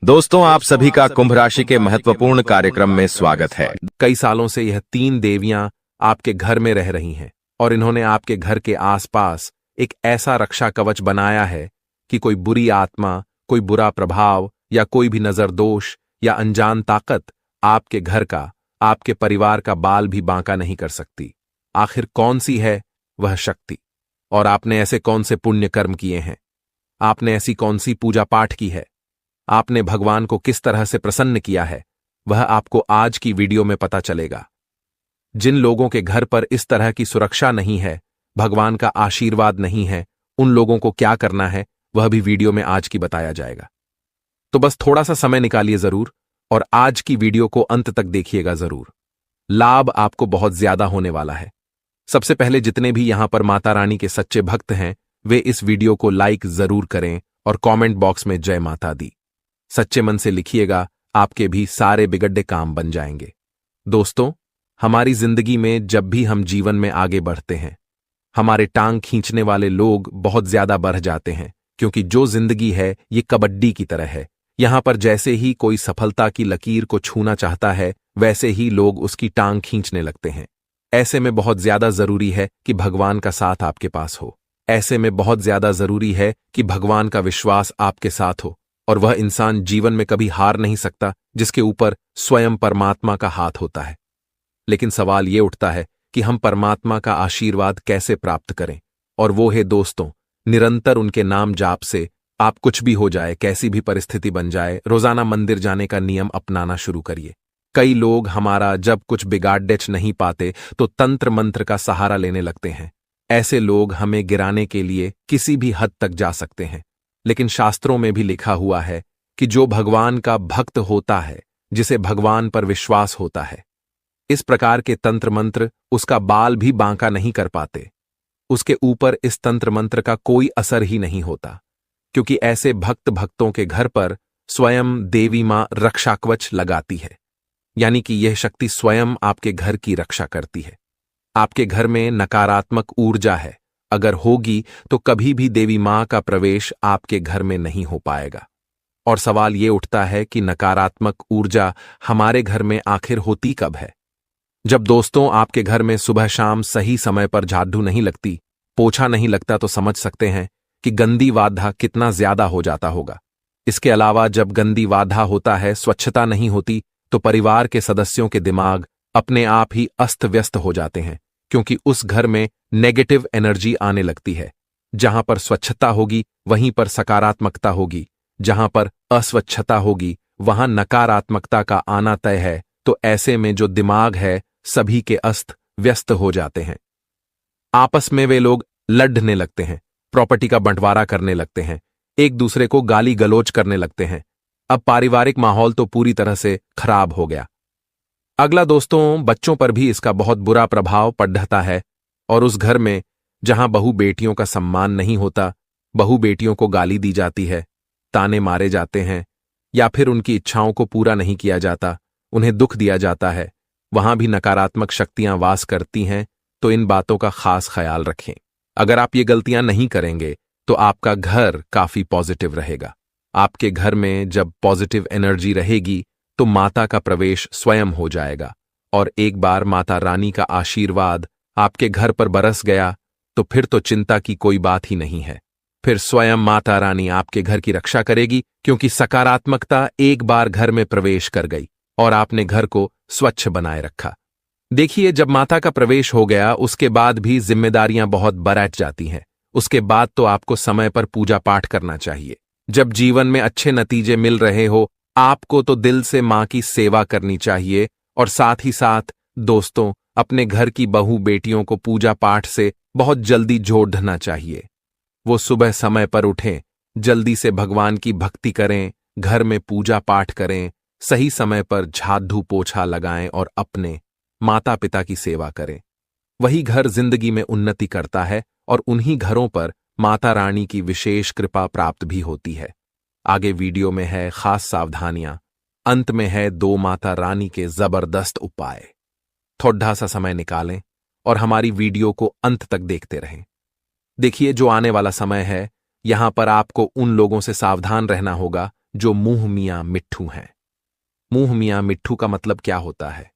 दोस्तों, आप सभी का कुंभ राशि के महत्वपूर्ण कार्यक्रम में स्वागत है। कई सालों से यह 3 देवियां आपके घर में रह रही हैं और इन्होंने आपके घर के आसपास एक ऐसा रक्षा कवच बनाया है कि कोई बुरी आत्मा, कोई बुरा प्रभाव या कोई भी नजर दोष या अनजान ताकत आपके घर का, आपके परिवार का बाल भी बांका नहीं कर सकती। आखिर कौन सी है वह शक्ति? और आपने ऐसे कौन से पुण्य कर्म किए हैं? आपने ऐसी कौन सी पूजा पाठ की है? आपने भगवान को किस तरह से प्रसन्न किया है? वह आपको आज की वीडियो में पता चलेगा। जिन लोगों के घर पर इस तरह की सुरक्षा नहीं है, भगवान का आशीर्वाद नहीं है, उन लोगों को क्या करना है वह भी वीडियो में आज की बताया जाएगा। तो बस थोड़ा सा समय निकालिए जरूर और आज की वीडियो को अंत तक देखिएगा जरूर। लाभ आपको बहुत ज्यादा होने वाला है। सबसे पहले जितने भी यहां पर माता रानी के सच्चे भक्त हैं, वे इस वीडियो को लाइक जरूर करें और कमेंट बॉक्स में जय माता दी सच्चे मन से लिखिएगा, आपके भी सारे बिगड़े काम बन जाएंगे। दोस्तों, हमारी जिंदगी में जब भी हम जीवन में आगे बढ़ते हैं, हमारे टांग खींचने वाले लोग बहुत ज्यादा बढ़ जाते हैं, क्योंकि जो जिंदगी है ये कबड्डी की तरह है। यहां पर जैसे ही कोई सफलता की लकीर को छूना चाहता है, वैसे ही लोग उसकी टांग खींचने लगते हैं। ऐसे में बहुत ज्यादा जरूरी है कि भगवान का साथ आपके पास हो। ऐसे में बहुत ज्यादा जरूरी है कि भगवान का विश्वास आपके साथ हो, और वह इंसान जीवन में कभी हार नहीं सकता जिसके ऊपर स्वयं परमात्मा का हाथ होता है। लेकिन सवाल ये उठता है कि हम परमात्मा का आशीर्वाद कैसे प्राप्त करें? और वो है दोस्तों, निरंतर उनके नाम जाप से आप कुछ भी हो जाए, कैसी भी परिस्थिति बन जाए, रोजाना मंदिर जाने का नियम अपनाना शुरू करिए। कई लोग हमारा जब कुछ बिगाड़ नहीं पाते तो तंत्र मंत्र का सहारा लेने लगते हैं। ऐसे लोग हमें गिराने के लिए किसी भी हद तक जा सकते हैं। लेकिन शास्त्रों में भी लिखा हुआ है कि जो भगवान का भक्त होता है, जिसे भगवान पर विश्वास होता है, इस प्रकार के तंत्र मंत्र उसका बाल भी बांका नहीं कर पाते। उसके ऊपर इस तंत्र मंत्र का कोई असर ही नहीं होता, क्योंकि ऐसे भक्तों के घर पर स्वयं देवी मां रक्षा कवच लगाती है। यानी कि यह शक्ति स्वयं आपके घर की रक्षा करती है। आपके घर में नकारात्मक ऊर्जा है, अगर होगी तो कभी भी देवी मां का प्रवेश आपके घर में नहीं हो पाएगा। और सवाल ये उठता है कि नकारात्मक ऊर्जा हमारे घर में आखिर होती कब है? जब दोस्तों आपके घर में सुबह शाम सही समय पर झाड़ू नहीं लगती, पोछा नहीं लगता, तो समझ सकते हैं कि गंदी वाधा कितना ज्यादा हो जाता होगा। इसके अलावा जब गंदी वाधा होता है, स्वच्छता नहीं होती, तो परिवार के सदस्यों के दिमाग अपने आप ही अस्त व्यस्त हो जाते हैं, क्योंकि उस घर में नेगेटिव एनर्जी आने लगती है। जहां पर स्वच्छता होगी वहीं पर सकारात्मकता होगी, जहां पर अस्वच्छता होगी वहां नकारात्मकता का आना तय है। तो ऐसे में जो दिमाग है सभी के अस्त व्यस्त हो जाते हैं। आपस में वे लोग लड़ने लगते हैं, प्रॉपर्टी का बंटवारा करने लगते हैं, एक दूसरे को गाली गलौज करने लगते हैं। अब पारिवारिक माहौल तो पूरी तरह से खराब हो गया। अगला दोस्तों, बच्चों पर भी इसका बहुत बुरा प्रभाव पड़ता है। और उस घर में जहां बहू बेटियों का सम्मान नहीं होता, बहू बेटियों को गाली दी जाती है, ताने मारे जाते हैं, या फिर उनकी इच्छाओं को पूरा नहीं किया जाता, उन्हें दुख दिया जाता है, वहां भी नकारात्मक शक्तियां वास करती हैं। तो इन बातों का खास ख्याल रखें। अगर आप ये गलतियां नहीं करेंगे तो आपका घर काफी पॉजिटिव रहेगा। आपके घर में जब पॉजिटिव एनर्जी रहेगी तो माता का प्रवेश स्वयं हो जाएगा। और एक बार माता रानी का आशीर्वाद आपके घर पर बरस गया तो फिर तो चिंता की कोई बात ही नहीं है। फिर स्वयं माता रानी आपके घर की रक्षा करेगी, क्योंकि सकारात्मकता एक बार घर में प्रवेश कर गई और आपने घर को स्वच्छ बनाए रखा। देखिए, जब माता का प्रवेश हो गया उसके बाद भी जिम्मेदारियां बहुत बढ़ जाती हैं। उसके बाद तो आपको समय पर पूजा पाठ करना चाहिए। जब जीवन में अच्छे नतीजे मिल रहे हो, आपको तो दिल से मां की सेवा करनी चाहिए। और साथ ही साथ दोस्तों, अपने घर की बहू बेटियों को पूजा पाठ से बहुत जल्दी जोड़ना चाहिए। वो सुबह समय पर उठें, जल्दी से भगवान की भक्ति करें, घर में पूजा पाठ करें, सही समय पर झाड़ू पोछा लगाएं और अपने माता पिता की सेवा करें। वही घर जिंदगी में उन्नति करता है और उन्हीं घरों पर माता रानी की विशेष कृपा प्राप्त भी होती है। आगे वीडियो में है खास सावधानियां, अंत में है 2 माता रानी के जबरदस्त उपाय। थोड़ा सा समय निकालें और हमारी वीडियो को अंत तक देखते रहें। देखिए, जो आने वाला समय है, यहां पर आपको उन लोगों से सावधान रहना होगा जो मुंह मियां मिट्ठू हैं। मुंह मियां मिट्ठू का मतलब क्या होता है?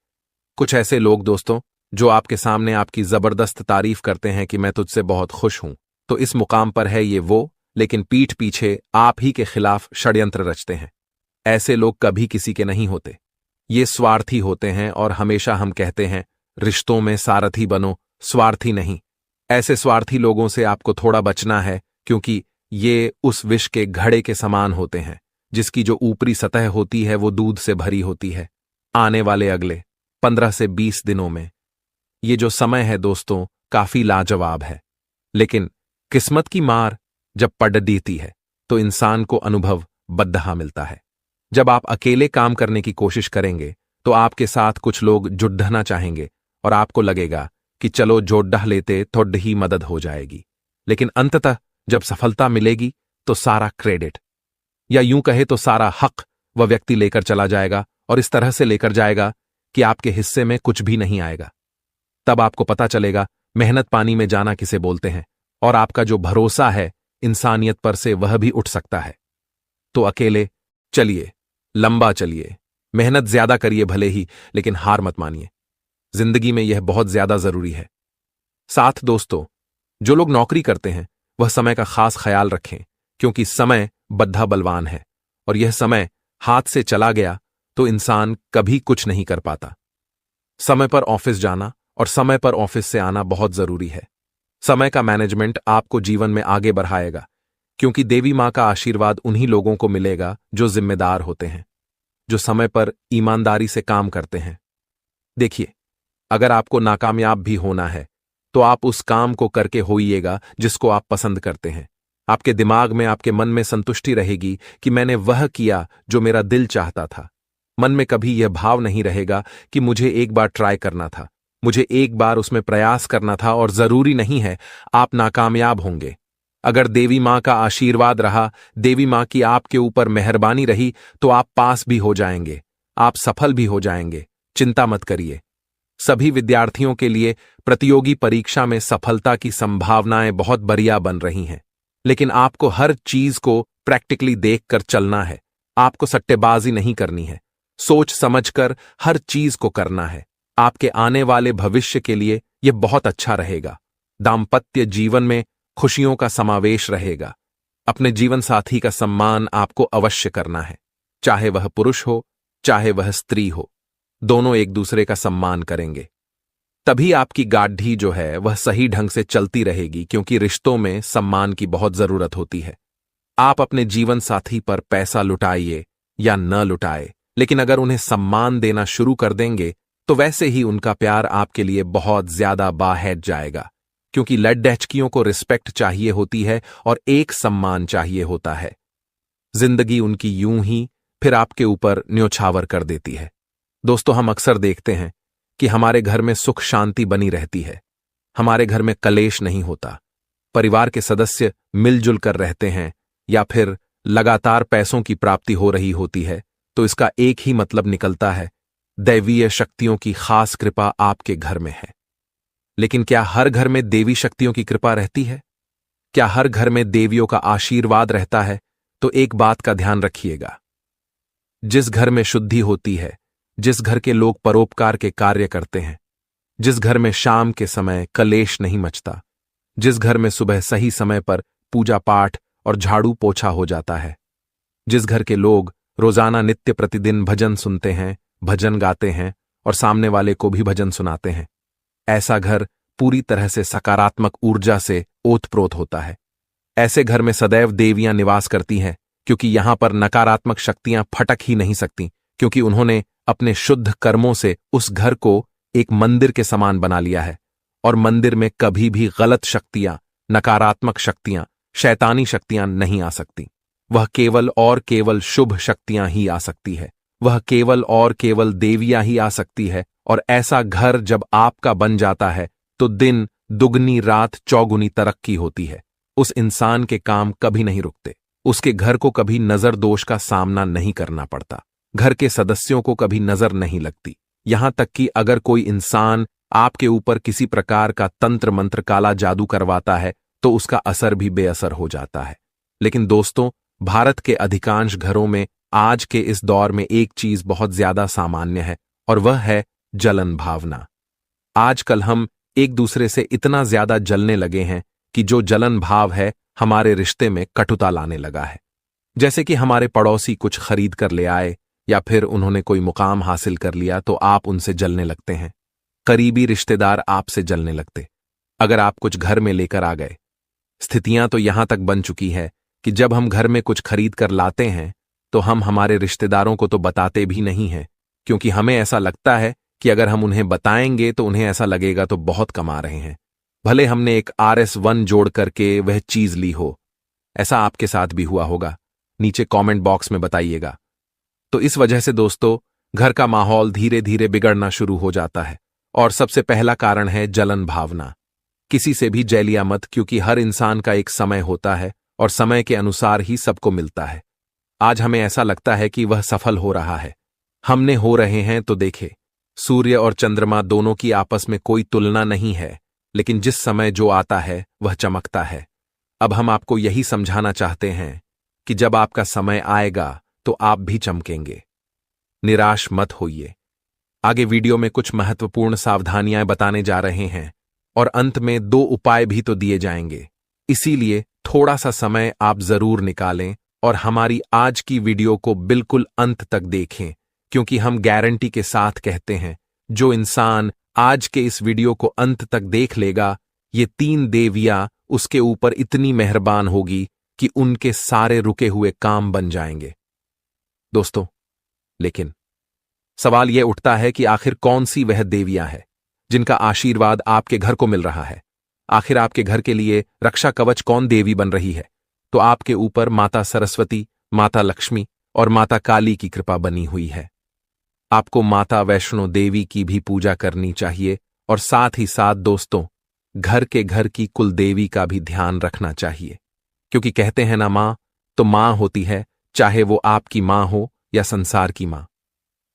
कुछ ऐसे लोग दोस्तों जो आपके सामने आपकी जबरदस्त तारीफ करते हैं कि मैं तुझसे बहुत खुश हूं, तो इस मुकाम पर है ये वो, लेकिन पीठ पीछे आप ही के खिलाफ षड्यंत्र रचते हैं। ऐसे लोग कभी किसी के नहीं होते। ये स्वार्थी होते हैं और हमेशा हम कहते हैं रिश्तों में सारथी बनो, स्वार्थी नहीं। ऐसे स्वार्थी लोगों से आपको थोड़ा बचना है, क्योंकि ये उस विष के घड़े के समान होते हैं जिसकी जो ऊपरी सतह होती है वो दूध से भरी होती है। आने वाले अगले 15 से 20 दिनों में ये जो समय है दोस्तों काफी लाजवाब है, लेकिन किस्मत की मार जब पड़ देती है तो इंसान को अनुभव बद्दहा मिलता है। जब आप अकेले काम करने की कोशिश करेंगे तो आपके साथ कुछ लोग जुड़ना चाहेंगे और आपको लगेगा कि चलो जोड़ लेते थोड़ी ही मदद हो जाएगी, लेकिन अंततः जब सफलता मिलेगी तो सारा क्रेडिट या यूं कहे तो सारा हक वह व्यक्ति लेकर चला जाएगा, और इस तरह से लेकर जाएगा कि आपके हिस्से में कुछ भी नहीं आएगा। तब आपको पता चलेगा मेहनत पानी में जाना किसे बोलते हैं, और आपका जो भरोसा है इंसानियत पर से वह भी उठ सकता है। तो अकेले चलिए, लंबा चलिए, मेहनत ज्यादा करिए भले ही, लेकिन हार मत मानिए। जिंदगी में यह बहुत ज्यादा जरूरी है। साथ दोस्तों, जो लोग नौकरी करते हैं वह समय का खास ख्याल रखें, क्योंकि समय बद्धा बलवान है और यह समय हाथ से चला गया तो इंसान कभी कुछ नहीं कर पाता। समय पर ऑफिस जाना और समय पर ऑफिस से आना बहुत जरूरी है। समय का मैनेजमेंट आपको जीवन में आगे बढ़ाएगा, क्योंकि देवी मां का आशीर्वाद उन्हीं लोगों को मिलेगा जो जिम्मेदार होते हैं, जो समय पर ईमानदारी से काम करते हैं। देखिए, अगर आपको नाकामयाब भी होना है तो आप उस काम को करके होइएगा जिसको आप पसंद करते हैं। आपके दिमाग में, आपके मन में संतुष्टि रहेगी कि मैंने वह किया जो मेरा दिल चाहता था। मन में कभी यह भाव नहीं रहेगा कि मुझे एक बार ट्राई करना था, मुझे एक बार उसमें प्रयास करना था और जरूरी नहीं है आप नाकामयाब होंगे। अगर देवी मां का आशीर्वाद रहा, देवी मां की आपके ऊपर मेहरबानी रही, तो आप पास भी हो जाएंगे, आप सफल भी हो जाएंगे। चिंता मत करिए। सभी विद्यार्थियों के लिए प्रतियोगी परीक्षा में सफलता की संभावनाएं बहुत बढ़िया बन रही हैं, लेकिन आपको हर चीज को प्रैक्टिकली देखकर चलना है। आपको सट्टेबाजी नहीं करनी है, सोच समझकर हर चीज को करना है। आपके आने वाले भविष्य के लिए यह बहुत अच्छा रहेगा। दाम्पत्य जीवन में खुशियों का समावेश रहेगा। अपने जीवन साथी का सम्मान आपको अवश्य करना है, चाहे वह पुरुष हो चाहे वह स्त्री हो, दोनों एक दूसरे का सम्मान करेंगे। तभी आपकी गाढ़ी जो है वह सही ढंग से चलती रहेगी, क्योंकि रिश्तों में सम्मान की बहुत जरूरत होती है। आप अपने जीवन साथी पर पैसा लुटाइए या न लुटाए, लेकिन अगर उन्हें सम्मान देना शुरू कर देंगे तो वैसे ही उनका प्यार आपके लिए बहुत ज्यादा बाहर जाएगा, क्योंकि लड़डैचकियों को रिस्पेक्ट चाहिए होती है और एक सम्मान चाहिए होता है। जिंदगी उनकी यूं ही फिर आपके ऊपर न्योछावर कर देती है। दोस्तों, हम अक्सर देखते हैं कि हमारे घर में सुख शांति बनी रहती है, हमारे घर में कलेश नहीं होता, परिवार के सदस्य मिलजुल कर रहते हैं, या फिर लगातार पैसों की प्राप्ति हो रही होती है, तो इसका एक ही मतलब निकलता है, दैवीय शक्तियों की खास कृपा आपके घर में है। लेकिन क्या हर घर में देवी शक्तियों की कृपा रहती है? क्या हर घर में देवियों का आशीर्वाद रहता है? तो एक बात का ध्यान रखिएगा, जिस घर में शुद्धि होती है, जिस घर के लोग परोपकार के कार्य करते हैं, जिस घर में शाम के समय कलेश नहीं मचता, जिस घर में सुबह सही समय पर पूजा पाठ और झाड़ू पोछा हो जाता है, जिस घर के लोग रोजाना नित्य प्रतिदिन भजन सुनते हैं, भजन गाते हैं और सामने वाले को भी भजन सुनाते हैं, ऐसा घर पूरी तरह से सकारात्मक ऊर्जा से ओतप्रोत होता है। ऐसे घर में सदैव देवियां निवास करती हैं, क्योंकि यहां पर नकारात्मक शक्तियां फटक ही नहीं सकती, क्योंकि उन्होंने अपने शुद्ध कर्मों से उस घर को एक मंदिर के समान बना लिया है, और मंदिर में कभी भी गलत शक्तियां, नकारात्मक शक्तियां, शैतानी शक्तियां नहीं आ सकती। वह केवल और केवल शुभ शक्तियां ही आ सकती है, वह केवल और केवल देवियां ही आ सकती है। और ऐसा घर जब आपका बन जाता है तो दिन दुगनी रात चौगुनी तरक्की होती है। उस इंसान के काम कभी नहीं रुकते, उसके घर को कभी नजर दोष का सामना नहीं करना पड़ता, घर के सदस्यों को कभी नजर नहीं लगती। यहां तक कि अगर कोई इंसान आपके ऊपर किसी प्रकार का तंत्र मंत्र काला जादू करवाता है तो उसका असर भी बेअसर हो जाता है। लेकिन दोस्तों, भारत के अधिकांश घरों में आज के इस दौर में एक चीज बहुत ज्यादा सामान्य है और वह है जलन भावना। आजकल हम एक दूसरे से इतना ज्यादा जलने लगे हैं कि जो जलन भाव है हमारे रिश्ते में कटुता लाने लगा है। जैसे कि हमारे पड़ोसी कुछ खरीद कर ले आए या फिर उन्होंने कोई मुकाम हासिल कर लिया तो आप उनसे जलने लगते हैं। करीबी रिश्तेदार आपसे जलने लगते अगर आप कुछ घर में लेकर आ गए। स्थितियां तो यहां तक बन चुकी है कि जब हम घर में कुछ खरीद कर लाते हैं तो हम हमारे रिश्तेदारों को तो बताते भी नहीं हैं, क्योंकि हमें ऐसा लगता है कि अगर हम उन्हें बताएंगे तो उन्हें ऐसा लगेगा तो बहुत कमा रहे हैं, भले हमने एक RS1 जोड़ करके वह चीज ली हो। ऐसा आपके साथ भी हुआ होगा, नीचे कमेंट बॉक्स में बताइएगा। तो इस वजह से दोस्तों घर का माहौल धीरे धीरे बिगड़ना शुरू हो जाता है और सबसे पहला कारण है जलन भावना। किसी से भी जलिया मत, क्योंकि हर इंसान का एक समय होता है और समय के अनुसार ही सबको मिलता है। आज हमें ऐसा लगता है कि वह सफल हो रहा है, हमने हो रहे हैं तो देखे। सूर्य और चंद्रमा दोनों की आपस में कोई तुलना नहीं है, लेकिन जिस समय जो आता है वह चमकता है। अब हम आपको यही समझाना चाहते हैं कि जब आपका समय आएगा तो आप भी चमकेंगे। निराश मत होइए। आगे वीडियो में कुछ महत्वपूर्ण सावधानियां बताने जा रहे हैं और अंत में 2 उपाय भी तो दिए जाएंगे। इसीलिए थोड़ा सा समय आप जरूर निकालें और हमारी आज की वीडियो को बिल्कुल अंत तक देखें, क्योंकि हम गारंटी के साथ कहते हैं जो इंसान आज के इस वीडियो को अंत तक देख लेगा, ये 3 देवियां उसके ऊपर इतनी मेहरबान होगी कि उनके सारे रुके हुए काम बन जाएंगे। दोस्तों, लेकिन सवाल यह उठता है कि आखिर कौन सी वह देवियां हैं जिनका आशीर्वाद आपके घर को मिल रहा है। आखिर आपके घर के लिए रक्षा कवच कौन देवी बन रही है? तो आपके ऊपर माता सरस्वती, माता लक्ष्मी और माता काली की कृपा बनी हुई है। आपको माता वैष्णो देवी की भी पूजा करनी चाहिए और साथ ही साथ दोस्तों घर की कुल देवी का भी ध्यान रखना चाहिए, क्योंकि कहते हैं ना, मां तो मां होती है, चाहे वो आपकी मां हो या संसार की मां।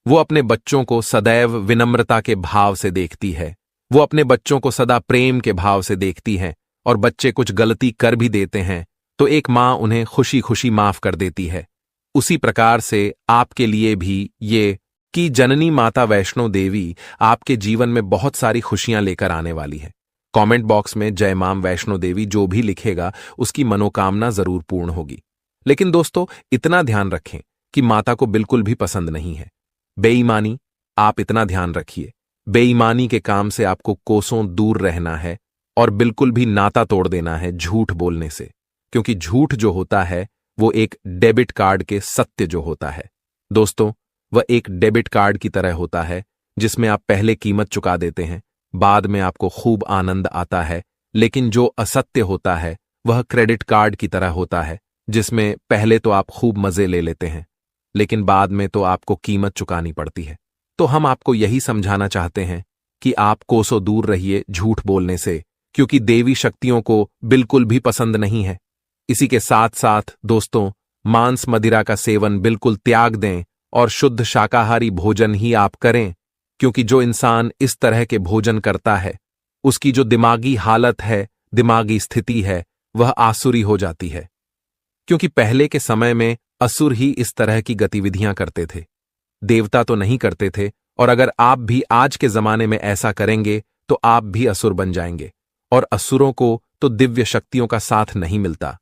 वो अपने बच्चों को सदैव विनम्रता के भाव से देखती है, वो अपने बच्चों को सदा प्रेम के भाव से देखती है, और बच्चे कुछ गलती कर भी देते हैं तो एक मां उन्हें खुशी खुशी माफ कर देती है। उसी प्रकार से आपके लिए भी ये कि जननी माता वैष्णो देवी आपके जीवन में बहुत सारी खुशियां लेकर आने वाली है। कमेंट बॉक्स में जय मां वैष्णो देवी जो भी लिखेगा उसकी मनोकामना जरूर पूर्ण होगी। लेकिन दोस्तों इतना ध्यान रखें कि माता को बिल्कुल भी पसंद नहीं है बेईमानी। आप इतना ध्यान रखिए, बेईमानी के काम से आपको कोसों दूर रहना है और बिल्कुल भी नाता तोड़ देना है झूठ बोलने से, क्योंकि झूठ जो होता है वो एक डेबिट कार्ड के सत्य जो होता है दोस्तों, वह एक डेबिट कार्ड की तरह होता है जिसमें आप पहले कीमत चुका देते हैं, बाद में आपको खूब आनंद आता है। लेकिन जो असत्य होता है वह क्रेडिट कार्ड की तरह होता है, जिसमें पहले तो आप खूब मजे ले लेते हैं लेकिन बाद में तो आपको कीमत चुकानी पड़ती है। तो हम आपको यही समझाना चाहते हैं कि आप कोसों दूर रहिए झूठ बोलने से, क्योंकि देवी शक्तियों को बिल्कुल भी पसंद नहीं है। इसी के साथ साथ दोस्तों मांस मदिरा का सेवन बिल्कुल त्याग दें और शुद्ध शाकाहारी भोजन ही आप करें, क्योंकि जो इंसान इस तरह के भोजन करता है उसकी जो दिमागी हालत है, दिमागी स्थिति है, वह आसुरी हो जाती है। क्योंकि पहले के समय में असुर ही इस तरह की गतिविधियां करते थे, देवता तो नहीं करते थे। और अगर आप भी आज के जमाने में ऐसा करेंगे तो आप भी असुर बन जाएंगे, और असुरों को तो दिव्य शक्तियों का साथ नहीं मिलता।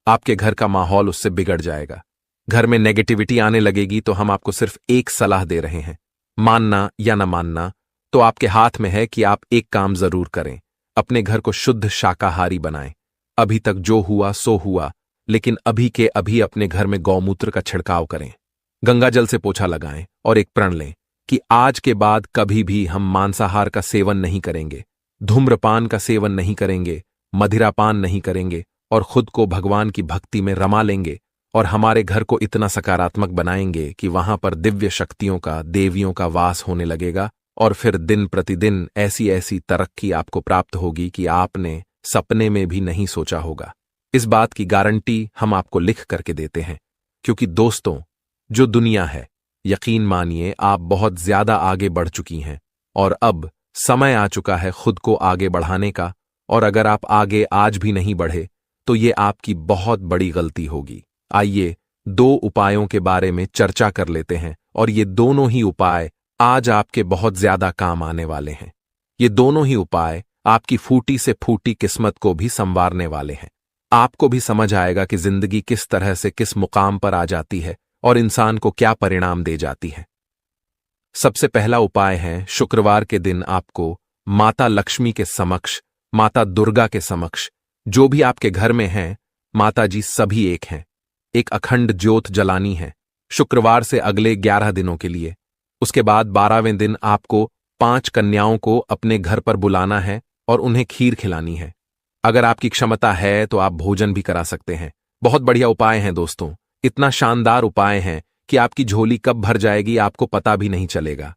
आपके घर का माहौल उससे बिगड़ जाएगा, घर में नेगेटिविटी आने लगेगी। तो हम आपको सिर्फ एक सलाह दे रहे हैं, मानना या न मानना तो आपके हाथ में है कि आप एक काम जरूर करें, अपने घर को शुद्ध शाकाहारी बनाएं। अभी तक जो हुआ सो हुआ, लेकिन अभी के अभी अपने घर में गौमूत्र का छिड़काव करें, गंगा जल से पोछा लगाएं और एक प्रण लें कि आज के बाद कभी भी हम मांसाहार का सेवन नहीं करेंगे, धूम्रपान का सेवन नहीं करेंगे, मदिरापान नहीं करेंगे और खुद को भगवान की भक्ति में रमा लेंगे और हमारे घर को इतना सकारात्मक बनाएंगे कि वहां पर दिव्य शक्तियों का, देवियों का वास होने लगेगा। और फिर दिन प्रतिदिन ऐसी ऐसी तरक्की आपको प्राप्त होगी कि आपने सपने में भी नहीं सोचा होगा। इस बात की गारंटी हम आपको लिख करके देते हैं, क्योंकि दोस्तों जो दुनिया है, यकीन मानिए आप बहुत ज्यादा आगे बढ़ चुकी हैं और अब समय आ चुका है खुद को आगे बढ़ाने का। और अगर आप आगे आज भी नहीं बढ़े तो ये आपकी बहुत बड़ी गलती होगी। आइए 2 उपायों के बारे में चर्चा कर लेते हैं और ये दोनों ही उपाय आज आपके बहुत ज्यादा काम आने वाले हैं। ये दोनों ही उपाय आपकी फूटी से फूटी किस्मत को भी संवारने वाले हैं। आपको भी समझ आएगा कि जिंदगी किस तरह से किस मुकाम पर आ जाती है और इंसान को क्या परिणाम दे जाती है। सबसे पहला उपाय है, शुक्रवार के दिन आपको माता लक्ष्मी के समक्ष, माता दुर्गा के समक्ष, जो भी आपके घर में हैं, माता जी सभी एक हैं, एक अखंड ज्योत जलानी है शुक्रवार से अगले 11 दिनों के लिए। उसके बाद 12वें दिन आपको 5 कन्याओं को अपने घर पर बुलाना है और उन्हें खीर खिलानी है। अगर आपकी क्षमता है तो आप भोजन भी करा सकते हैं। बहुत बढ़िया उपाय हैं दोस्तों, इतना शानदार उपाय हैं कि आपकी झोली कब भर जाएगी आपको पता भी नहीं चलेगा।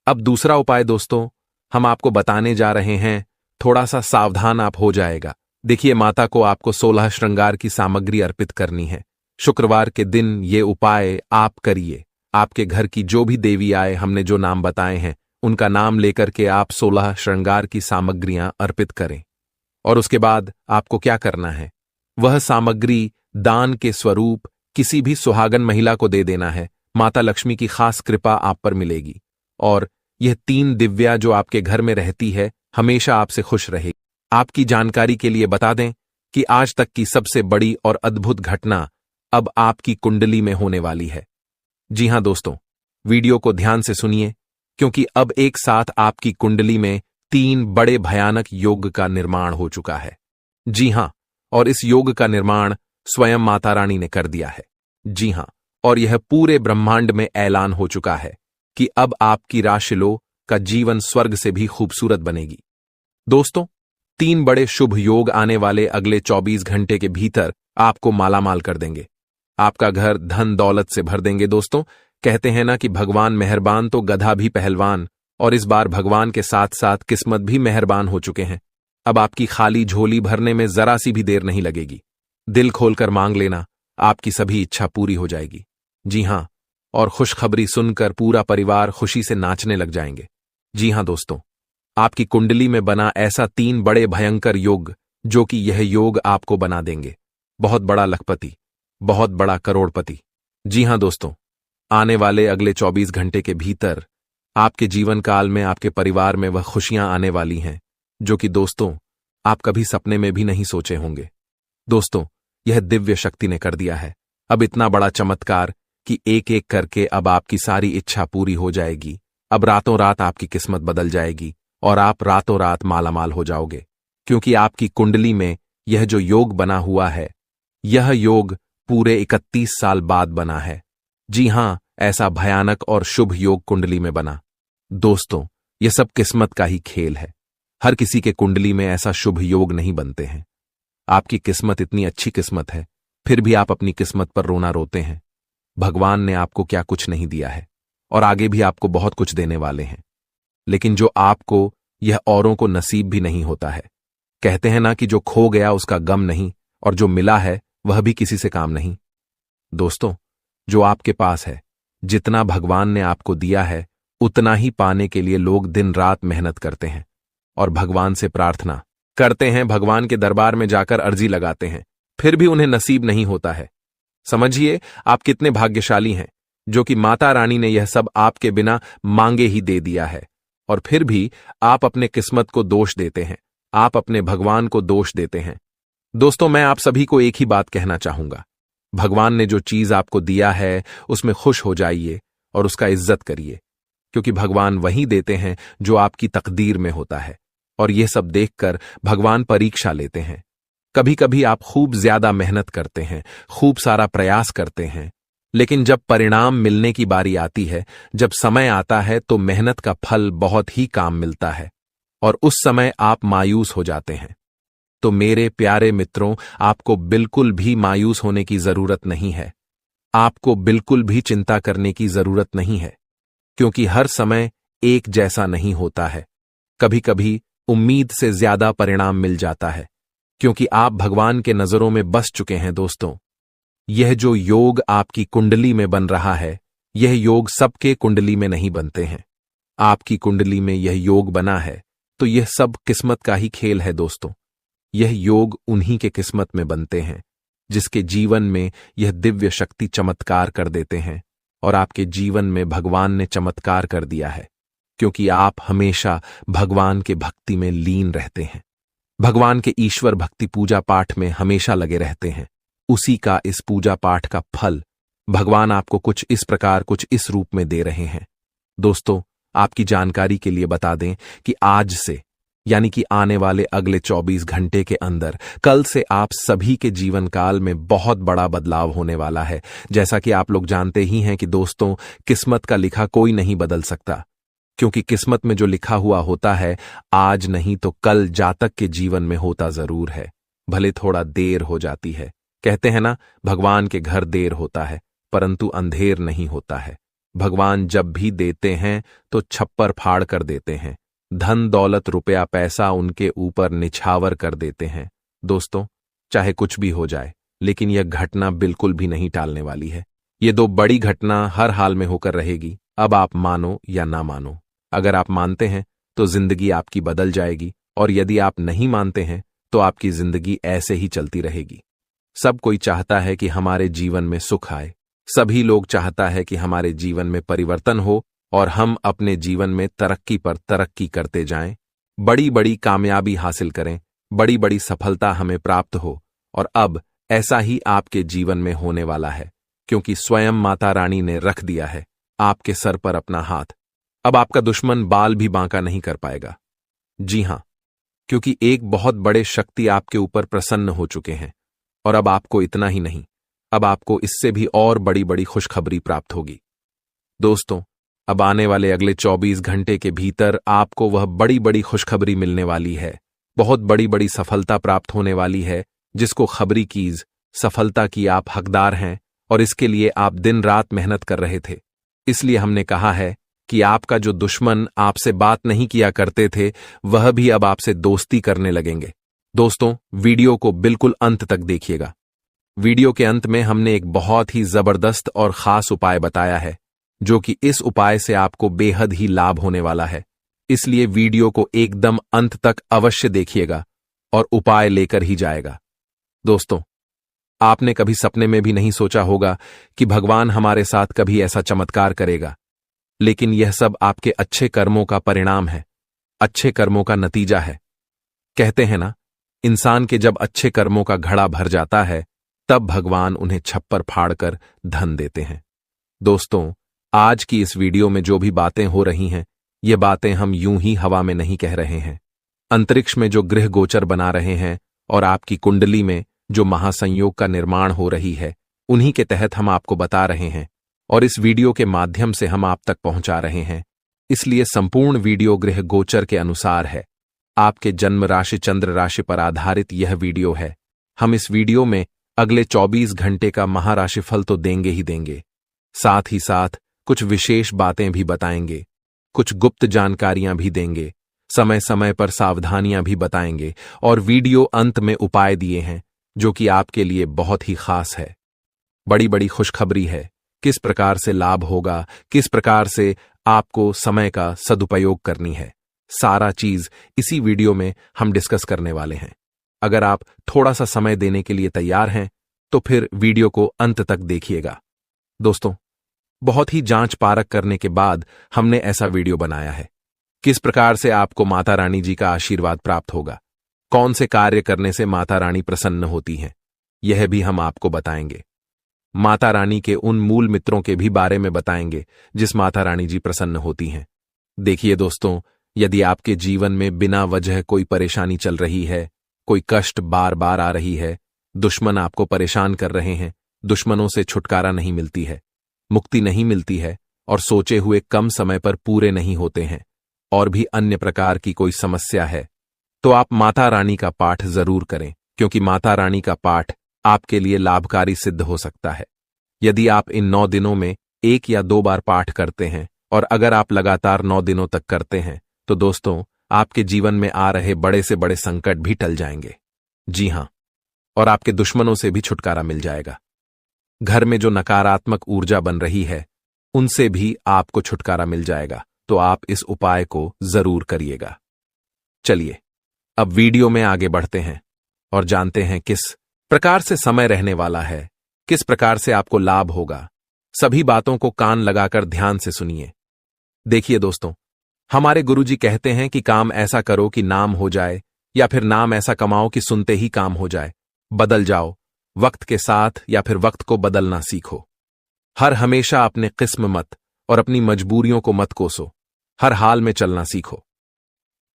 अब दूसरा उपाय दोस्तों हम आपको बताने जा रहे हैं, थोड़ा सा सावधान आप हो जाएगा। देखिए, माता को आपको 16 श्रृंगार की सामग्री अर्पित करनी है। शुक्रवार के दिन ये उपाय आप करिए। आपके घर की जो भी देवी आए, हमने जो नाम बताए हैं उनका नाम लेकर के आप 16 श्रृंगार की सामग्रियां अर्पित करें। और उसके बाद आपको क्या करना है, वह सामग्री दान के स्वरूप किसी भी सुहागन महिला को दे देना है। माता लक्ष्मी की खास कृपा आप पर मिलेगी और यह 3 दिव्या जो आपके घर में रहती है हमेशा आपसे खुश रहेगी। आपकी जानकारी के लिए बता दें कि आज तक की सबसे बड़ी और अद्भुत घटना अब आपकी कुंडली में होने वाली है। जी हां दोस्तों, वीडियो को ध्यान से सुनिए, क्योंकि अब एक साथ आपकी कुंडली में 3 बड़े भयानक योग का निर्माण हो चुका है। जी हां, और इस योग का निर्माण स्वयं माता रानी ने कर दिया है। जी हां, और यह पूरे ब्रह्मांड में ऐलान हो चुका है कि अब आपकी राशिलो का जीवन स्वर्ग से भी खूबसूरत बनेगी। दोस्तों, 3 बड़े शुभ योग आने वाले अगले 24 घंटे के भीतर आपको मालामाल कर देंगे। आपका घर धन दौलत से भर देंगे। दोस्तों, कहते हैं ना कि भगवान मेहरबान तो गधा भी पहलवान, और इस बार भगवान के साथ साथ किस्मत भी मेहरबान हो चुके हैं। अब आपकी खाली झोली भरने में जरा सी भी देर नहीं लगेगी। दिल खोलकर मांग लेना, आपकी सभी इच्छा पूरी हो जाएगी। जी हां, और खुशखबरी सुनकर पूरा परिवार खुशी से नाचने लग जाएंगे। जी हां दोस्तों, आपकी कुंडली में बना ऐसा 3 बड़े भयंकर योग, जो कि यह योग आपको बना देंगे बहुत बड़ा लखपति, बहुत बड़ा करोड़पति। जी हां दोस्तों, आने वाले अगले 24 घंटे के भीतर आपके जीवन काल में आपके परिवार में वह खुशियां आने वाली हैं जो कि दोस्तों आप कभी सपने में भी नहीं सोचे होंगे। दोस्तों, यह दिव्य शक्ति ने कर दिया है अब इतना बड़ा चमत्कार कि एक एक करके अब आपकी सारी इच्छा पूरी हो जाएगी। अब रातों रात आपकी किस्मत बदल जाएगी और आप रातों रात मालामाल हो जाओगे, क्योंकि आपकी कुंडली में यह जो योग बना हुआ है, यह योग पूरे 31 साल बाद बना है। जी हां, ऐसा भयानक और शुभ योग कुंडली में बना। दोस्तों, यह सब किस्मत का ही खेल है। हर किसी के कुंडली में ऐसा शुभ योग नहीं बनते हैं। आपकी किस्मत इतनी अच्छी किस्मत है, फिर भी आप अपनी किस्मत पर रोना रोते हैं। भगवान ने आपको क्या कुछ नहीं दिया है और आगे भी आपको बहुत कुछ देने वाले हैं, लेकिन जो आपको यह औरों को नसीब भी नहीं होता है। कहते हैं ना कि जो खो गया उसका गम नहीं, और जो मिला है वह भी किसी से काम नहीं। दोस्तों, जो आपके पास है, जितना भगवान ने आपको दिया है, उतना ही पाने के लिए लोग दिन रात मेहनत करते हैं और भगवान से प्रार्थना करते हैं, भगवान के दरबार में जाकर अर्जी लगाते हैं, फिर भी उन्हें नसीब नहीं होता है। समझिए आप कितने भाग्यशाली हैं, जो कि माता रानी ने यह सब आपके बिना मांगे ही दे दिया है। और फिर भी आप अपने किस्मत को दोष देते हैं, आप अपने भगवान को दोष देते हैं। दोस्तों, मैं आप सभी को एक ही बात कहना चाहूंगा, भगवान ने जो चीज आपको दिया है उसमें खुश हो जाइए और उसका इज्जत करिए, क्योंकि भगवान वही देते हैं जो आपकी तकदीर में होता है। और यह सब देखकर भगवान परीक्षा लेते हैं। कभी कभी आप खूब ज्यादा मेहनत करते हैं, खूब सारा प्रयास करते हैं, लेकिन जब परिणाम मिलने की बारी आती है, जब समय आता है, तो मेहनत का फल बहुत ही काम मिलता है और उस समय आप मायूस हो जाते हैं। तो मेरे प्यारे मित्रों, आपको बिल्कुल भी मायूस होने की जरूरत नहीं है। आपको बिल्कुल भी चिंता करने की जरूरत नहीं है, क्योंकि हर समय एक जैसा नहीं होता है। कभी कभी उम्मीद से ज्यादा परिणाम मिल जाता है, क्योंकि आप भगवान के नजरों में बस चुके हैं। दोस्तों, यह जो योग आपकी कुंडली में बन रहा है, यह योग सबके कुंडली में नहीं बनते हैं। आपकी कुंडली में यह योग बना है, तो यह सब किस्मत का ही खेल है। दोस्तों, यह योग उन्हीं के किस्मत में बनते हैं जिसके जीवन में यह दिव्य शक्ति चमत्कार कर देते हैं। और आपके जीवन में भगवान ने चमत्कार कर दिया है, क्योंकि आप हमेशा भगवान के भक्ति में लीन रहते हैं। भगवान के ईश्वर भक्ति पूजा पाठ में हमेशा लगे रहते हैं। उसी का इस पूजा पाठ का फल भगवान आपको कुछ इस प्रकार, कुछ इस रूप में दे रहे हैं। दोस्तों, आपकी जानकारी के लिए बता दें कि आज से, यानी कि आने वाले अगले 24 घंटे के अंदर, कल से आप सभी के जीवन काल में बहुत बड़ा बदलाव होने वाला है। जैसा कि आप लोग जानते ही हैं कि दोस्तों, किस्मत का लिखा कोई नहीं बदल सकता, क्योंकि किस्मत में जो लिखा हुआ होता है, आज नहीं तो कल जातक के जीवन में होता जरूर है, भले थोड़ा देर हो जाती है। कहते हैं ना, भगवान के घर देर होता है परंतु अंधेर नहीं होता है। भगवान जब भी देते हैं तो छप्पर फाड़ कर देते हैं, धन दौलत रुपया पैसा उनके ऊपर निछावर कर देते हैं। दोस्तों, चाहे कुछ भी हो जाए, लेकिन यह घटना बिल्कुल भी नहीं टालने वाली है। ये दो बड़ी घटना हर हाल में होकर रहेगी। अब आप मानो या ना मानो, अगर आप मानते हैं तो जिंदगी आपकी बदल जाएगी, और यदि आप नहीं मानते हैं तो आपकी जिंदगी ऐसे ही चलती रहेगी। सब कोई चाहता है कि हमारे जीवन में सुख आए, सभी लोग चाहता है कि हमारे जीवन में परिवर्तन हो और हम अपने जीवन में तरक्की पर तरक्की करते जाएं, बड़ी बड़ी कामयाबी हासिल करें, बड़ी बड़ी सफलता हमें प्राप्त हो। और अब ऐसा ही आपके जीवन में होने वाला है, क्योंकि स्वयं माता रानी ने रख दिया है आपके सर पर अपना हाथ। अब आपका दुश्मन बाल भी बांका नहीं कर पाएगा। जी हां, क्योंकि एक बहुत बड़े शक्ति आपके ऊपर प्रसन्न हो चुके हैं। और अब आपको इतना ही नहीं, अब आपको इससे भी और बड़ी बड़ी खुशखबरी प्राप्त होगी। दोस्तों, अब आने वाले अगले 24 घंटे के भीतर आपको वह बड़ी बड़ी खुशखबरी मिलने वाली है। बहुत बड़ी बड़ी सफलता प्राप्त होने वाली है, जिसको खबरी कीज सफलता की आप हकदार हैं, और इसके लिए आप दिन रात मेहनत कर रहे थे। इसलिए हमने कहा है कि आपका जो दुश्मन आपसे बात नहीं किया करते थे, वह भी अब आपसे दोस्ती करने लगेंगे। दोस्तों, वीडियो को बिल्कुल अंत तक देखिएगा। वीडियो के अंत में हमने एक बहुत ही जबरदस्त और खास उपाय बताया है, जो कि इस उपाय से आपको बेहद ही लाभ होने वाला है। इसलिए वीडियो को एकदम अंत तक अवश्य देखिएगा और उपाय लेकर ही जाएगा। दोस्तों, आपने कभी सपने में भी नहीं सोचा होगा कि भगवान हमारे साथ कभी ऐसा चमत्कार करेगा, लेकिन यह सब आपके अच्छे कर्मों का परिणाम है, अच्छे कर्मों का नतीजा है। कहते हैं ना, इंसान के जब अच्छे कर्मों का घड़ा भर जाता है, तब भगवान उन्हें छप्पर फाड़कर धन देते हैं। दोस्तों, आज की इस वीडियो में जो भी बातें हो रही हैं, ये बातें हम यूं ही हवा में नहीं कह रहे हैं। अंतरिक्ष में जो गृह गोचर बना रहे हैं और आपकी कुंडली में जो महासंयोग का निर्माण हो रही है, उन्हीं के तहत हम आपको बता रहे हैं, और इस वीडियो के माध्यम से हम आप तक पहुंचा रहे हैं। इसलिए संपूर्ण वीडियो गृह गोचर के अनुसार है। आपके जन्म राशि चंद्र राशि पर आधारित यह वीडियो है। हम इस वीडियो में अगले 24 घंटे का महाराशिफल तो देंगे ही देंगे, साथ ही साथ कुछ विशेष बातें भी बताएंगे, कुछ गुप्त जानकारियां भी देंगे, समय समय पर सावधानियां भी बताएंगे, और वीडियो अंत में उपाय दिए हैं जो कि आपके लिए बहुत ही खास है। बड़ी बड़ी खुशखबरी है, किस प्रकार से लाभ होगा, किस प्रकार से आपको समय का सदुपयोग करनी है, सारा चीज इसी वीडियो में हम डिस्कस करने वाले हैं। अगर आप थोड़ा सा समय देने के लिए तैयार हैं तो फिर वीडियो को अंत तक देखिएगा। दोस्तों, बहुत ही जांच पारख करने के बाद हमने ऐसा वीडियो बनाया है। किस प्रकार से आपको माता रानी जी का आशीर्वाद प्राप्त होगा, कौन से कार्य करने से माता रानी प्रसन्न होती हैं, यह भी हम आपको बताएंगे। माता रानी के उन मूल मित्रों के भी बारे में बताएंगे जिस माता रानी जी प्रसन्न होती हैं। देखिए दोस्तों, यदि आपके जीवन में बिना वजह कोई परेशानी चल रही है, कोई कष्ट बार बार आ रही है, दुश्मन आपको परेशान कर रहे हैं, दुश्मनों से छुटकारा नहीं मिलती है, मुक्ति नहीं मिलती है, और सोचे हुए कम समय पर पूरे नहीं होते हैं, और भी अन्य प्रकार की कोई समस्या है, तो आप माता रानी का पाठ जरूर करें, क्योंकि माता रानी का पाठ आपके लिए लाभकारी सिद्ध हो सकता है। यदि आप इन 9 दिनों में 1 या 2 बार पाठ करते हैं, और अगर आप लगातार 9 दिनों तक करते हैं, तो दोस्तों, आपके जीवन में आ रहे बड़े से बड़े संकट भी टल जाएंगे। जी हां, और आपके दुश्मनों से भी छुटकारा मिल जाएगा। घर में जो नकारात्मक ऊर्जा बन रही है, उनसे भी आपको छुटकारा मिल जाएगा। तो आप इस उपाय को जरूर करिएगा। चलिए अब वीडियो में आगे बढ़ते हैं और जानते हैं किस प्रकार से समय रहने वाला है, किस प्रकार से आपको लाभ होगा, सभी बातों को कान लगाकर ध्यान से सुनिए। देखिए दोस्तों, हमारे गुरुजी कहते हैं कि काम ऐसा करो कि नाम हो जाए, या फिर नाम ऐसा कमाओ कि सुनते ही काम हो जाए। बदल जाओ वक्त के साथ, या फिर वक्त को बदलना सीखो। हर हमेशा अपने किस्म मत और अपनी मजबूरियों को मत कोसो, हर हाल में चलना सीखो।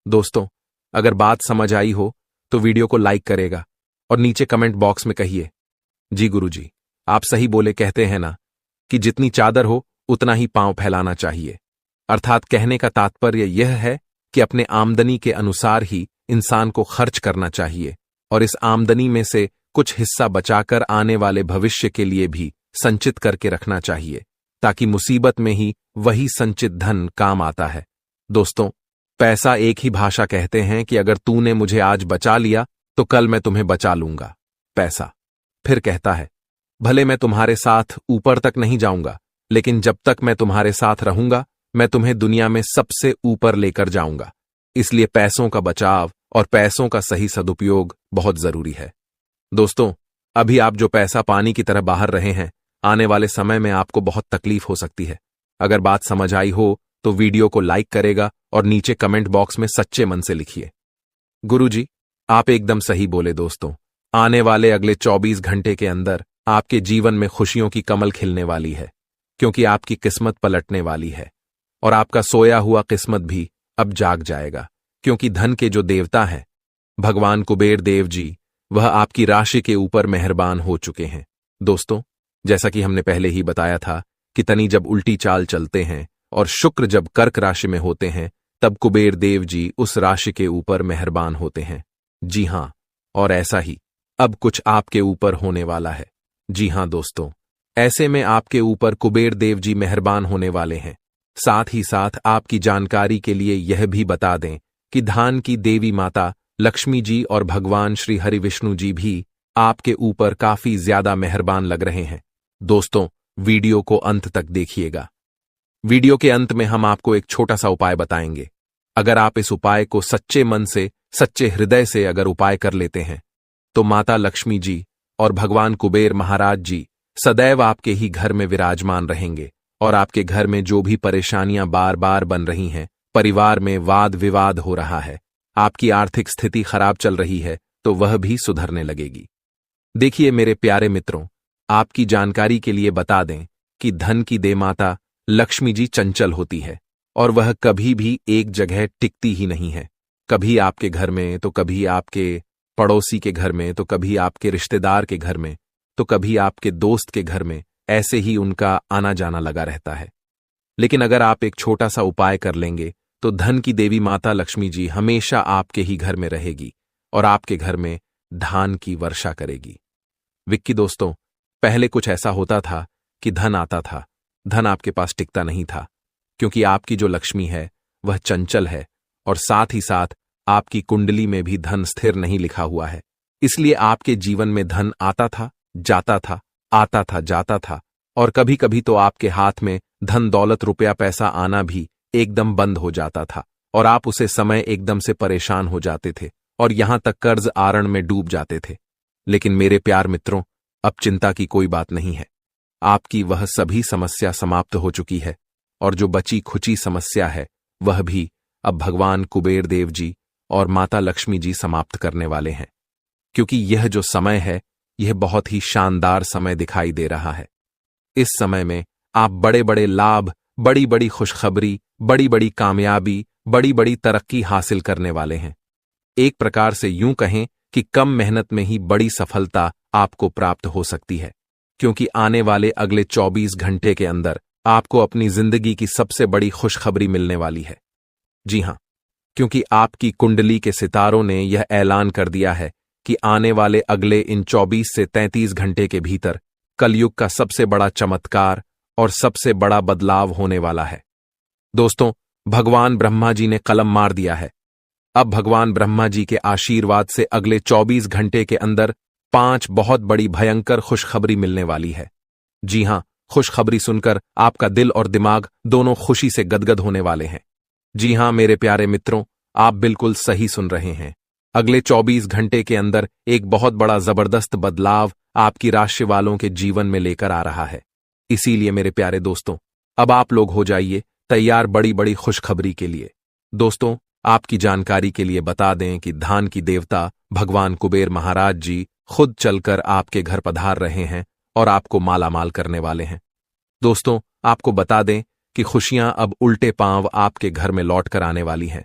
दोस्तों, अगर बात समझ आई हो तो वीडियो को लाइक करेगा और नीचे कमेंट बॉक्स में कहिए, जी गुरुजी, आप सही बोले। कहते हैं ना कि जितनी चादर हो उतना ही पांव फैलाना चाहिए। अर्थात कहने का तात्पर्य यह है कि अपने आमदनी के अनुसार ही इंसान को खर्च करना चाहिए, और इस आमदनी में से कुछ हिस्सा बचाकर आने वाले भविष्य के लिए भी संचित करके रखना चाहिए, ताकि मुसीबत में ही वही संचित धन काम आता है। दोस्तों, पैसा एक ही भाषा कहते हैं कि अगर तूने मुझे आज बचा लिया तो कल मैं तुम्हें बचा लूंगा। पैसा फिर कहता है, भले मैं तुम्हारे साथ ऊपर तक नहीं जाऊंगा, लेकिन जब तक मैं तुम्हारे साथ रहूंगा मैं तुम्हें दुनिया में सबसे ऊपर लेकर जाऊंगा। इसलिए पैसों का बचाव और पैसों का सही सदुपयोग बहुत जरूरी है। दोस्तों, अभी आप जो पैसा पानी की तरह बाहर रहे हैं, आने वाले समय में आपको बहुत तकलीफ हो सकती है। अगर बात समझ आई हो तो वीडियो को लाइक करेगा और नीचे कमेंट बॉक्स में सच्चे मन से लिखिए, गुरुजी, आप एकदम सही बोले। दोस्तों, आने वाले अगले 24 घंटे के अंदर आपके जीवन में खुशियों की कमल खिलने वाली है, क्योंकि आपकी किस्मत पलटने वाली है, और आपका सोया हुआ किस्मत भी अब जाग जाएगा, क्योंकि धन के जो देवता हैं भगवान कुबेर देव जी, वह आपकी राशि के ऊपर मेहरबान हो चुके हैं। दोस्तों, जैसा कि हमने पहले ही बताया था कि तनी जब उल्टी चाल चलते हैं और शुक्र जब कर्क राशि में होते हैं, तब कुबेर देव जी उस राशि के ऊपर मेहरबान होते हैं। जी हां, और ऐसा ही अब कुछ आपके ऊपर होने वाला है। जी हां दोस्तों, ऐसे में आपके ऊपर कुबेर देव जी मेहरबान होने वाले हैं। साथ ही साथ आपकी जानकारी के लिए यह भी बता दें कि धान की देवी माता लक्ष्मी जी और भगवान श्री हरि विष्णु जी भी आपके ऊपर काफी ज्यादा मेहरबान लग रहे हैं। दोस्तों, वीडियो को अंत तक देखिएगा। वीडियो के अंत में हम आपको एक छोटा सा उपाय बताएंगे। अगर आप इस उपाय को सच्चे मन से, सच्चे हृदय से अगर उपाय कर लेते हैं, तो माता लक्ष्मी जी और भगवान कुबेर महाराज जी सदैव आपके ही घर में विराजमान रहेंगे, और आपके घर में जो भी परेशानियां बार बार बन रही हैं, परिवार में वाद विवाद हो रहा है, आपकी आर्थिक स्थिति खराब चल रही है, तो वह भी सुधरने लगेगी। देखिए मेरे प्यारे मित्रों, आपकी जानकारी के लिए बता दें कि धन की देमाता लक्ष्मी जी चंचल होती है, और वह कभी भी एक जगह टिकती ही नहीं है। कभी आपके घर में, तो कभी आपके पड़ोसी के घर में, तो कभी आपके रिश्तेदार के घर में, तो कभी आपके दोस्त के घर में, ऐसे ही उनका आना जाना लगा रहता है। लेकिन अगर आप एक छोटा सा उपाय कर लेंगे तो धन की देवी माता लक्ष्मी जी हमेशा आपके ही घर में रहेगी और आपके घर में धान की वर्षा करेगी। विक्की दोस्तों, पहले कुछ ऐसा होता था कि धन आता था, धन आपके पास टिकता नहीं था, क्योंकि आपकी जो लक्ष्मी है वह चंचल है, और साथ ही साथ आपकी कुंडली में भी धन स्थिर नहीं लिखा हुआ है। इसलिए आपके जीवन में धन आता था, जाता था, आता था, जाता था, और कभी कभी तो आपके हाथ में धन दौलत रुपया पैसा आना भी एकदम बंद हो जाता था, और आप उसे समय एकदम से परेशान हो जाते थे, और यहां तक कर्ज आरण में डूब जाते थे। लेकिन मेरे प्यार मित्रों, अब चिंता की कोई बात नहीं है। आपकी वह सभी समस्या समाप्त हो चुकी है, और जो बची खुची समस्या है वह भी अब भगवान कुबेर देव जी और माता लक्ष्मी जी समाप्त करने वाले हैं, क्योंकि यह जो समय है यह बहुत ही शानदार समय दिखाई दे रहा है। इस समय में आप बड़े बड़े लाभ, बड़ी बड़ी खुशखबरी, बड़ी बड़ी कामयाबी, बड़ी बड़ी तरक्की हासिल करने वाले हैं। एक प्रकार से यूं कहें कि कम मेहनत में ही बड़ी सफलता आपको प्राप्त हो सकती है, क्योंकि आने वाले अगले 24 घंटे के अंदर आपको अपनी जिंदगी की सबसे बड़ी खुशखबरी मिलने वाली है। जी हां, क्योंकि आपकी कुंडली के सितारों ने यह ऐलान कर दिया है कि आने वाले अगले इन 24 से 33 घंटे के भीतर कलयुग का सबसे बड़ा चमत्कार और सबसे बड़ा बदलाव होने वाला है। दोस्तों, भगवान ब्रह्मा जी ने कलम मार दिया है। अब भगवान ब्रह्मा जी के आशीर्वाद से अगले 24 घंटे के अंदर 5 बहुत बड़ी भयंकर खुशखबरी मिलने वाली है। जी हां, खुशखबरी सुनकर आपका दिल और दिमाग दोनों खुशी से गदगद होने वाले हैं। जी हां मेरे प्यारे मित्रों, आप बिल्कुल सही सुन रहे हैं। अगले 24 घंटे के अंदर एक बहुत बड़ा जबरदस्त बदलाव आपकी राशि वालों के जीवन में लेकर आ रहा है। इसीलिए मेरे प्यारे दोस्तों, अब आप लोग हो जाइए तैयार बड़ी बड़ी खुशखबरी के लिए। दोस्तों, आपकी जानकारी के लिए बता दें कि धान की देवता भगवान कुबेर महाराज जी खुद चलकर आपके घर पधार रहे हैं और आपको मालामाल करने वाले हैं। दोस्तों, आपको बता दें कि खुशियां अब उल्टे पांव आपके घर में लौट कर आने वाली हैं।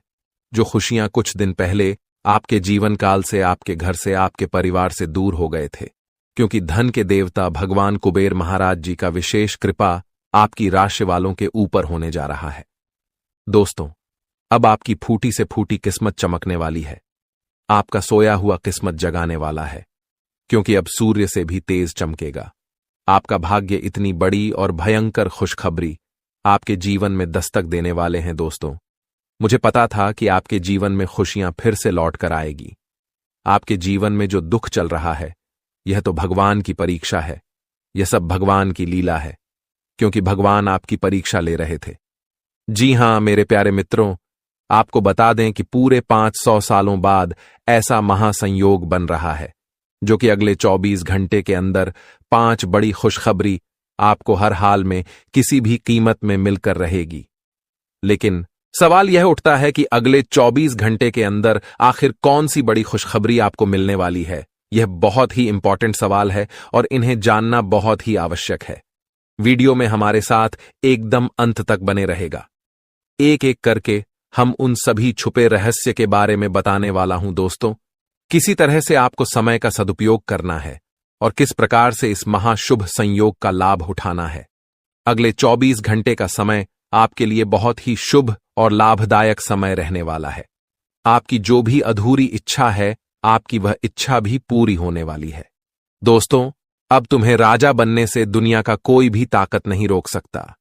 जो खुशियां कुछ दिन पहले आपके जीवन काल से, आपके घर से, आपके परिवार से दूर हो गए थे, क्योंकि धन के देवता भगवान कुबेर महाराज जी का विशेष कृपा आपकी राशि वालों के ऊपर होने जा रहा है। दोस्तों, अब आपकी फूटी से फूटी किस्मत चमकने वाली है। आपका सोया हुआ किस्मत जगाने वाला है, क्योंकि अब सूर्य से भी तेज चमकेगा। आपका भाग्य इतनी बड़ी और भयंकर खुशखबरी आपके जीवन में दस्तक देने वाले हैं। दोस्तों, मुझे पता था कि आपके जीवन में खुशियां फिर से लौट कर आएगी। आपके जीवन में जो दुख चल रहा है, यह तो भगवान की परीक्षा है। यह सब भगवान की लीला है, क्योंकि भगवान आपकी परीक्षा ले रहे थे। जी हां मेरे प्यारे मित्रों, आपको बता दें कि पूरे 500 सालों बाद ऐसा महासंयोग बन रहा है, जो कि अगले 24 घंटे के अंदर 5 बड़ी खुशखबरी आपको हर हाल में किसी भी कीमत में मिलकर रहेगी। लेकिन सवाल यह उठता है कि अगले 24 घंटे के अंदर आखिर कौन सी बड़ी खुशखबरी आपको मिलने वाली है। यह बहुत ही इंपॉर्टेंट सवाल है और इन्हें जानना बहुत ही आवश्यक है। वीडियो में हमारे साथ एकदम अंत तक बने रहेगा। एक एक करके हम उन सभी छुपे रहस्य के बारे में बताने वाला हूं। दोस्तों, किसी तरह से आपको समय का सदुपयोग करना है और किस प्रकार से इस महाशुभ संयोग का लाभ उठाना है। अगले 24 घंटे का समय आपके लिए बहुत ही शुभ और लाभदायक समय रहने वाला है। आपकी जो भी अधूरी इच्छा है, आपकी वह इच्छा भी पूरी होने वाली है। दोस्तों, अब तुम्हें राजा बनने से दुनिया का कोई भी ताकत नहीं रोक सकता,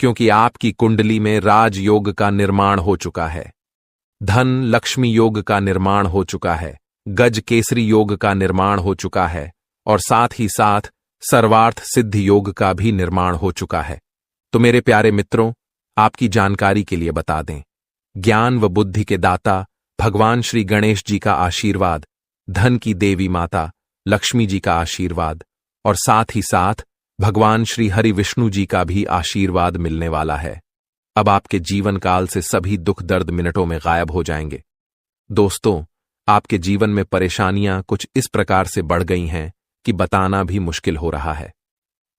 क्योंकि आपकी कुंडली में राजयोग का निर्माण हो चुका है, धन लक्ष्मी योग का निर्माण हो चुका है, गज केसरी योग का निर्माण हो चुका है और साथ ही साथ सर्वार्थ सिद्ध योग का भी निर्माण हो चुका है। तो मेरे प्यारे मित्रों, आपकी जानकारी के लिए बता दें, ज्ञान व बुद्धि के दाता भगवान श्री गणेश जी का आशीर्वाद, धन की देवी माता लक्ष्मी जी का आशीर्वाद और साथ ही साथ भगवान श्री हरि विष्णु जी का भी आशीर्वाद मिलने वाला है। अब आपके जीवन काल से सभी दुख दर्द मिनटों में गायब हो जाएंगे। दोस्तों, आपके जीवन में परेशानियां कुछ इस प्रकार से बढ़ गई हैं कि बताना भी मुश्किल हो रहा है।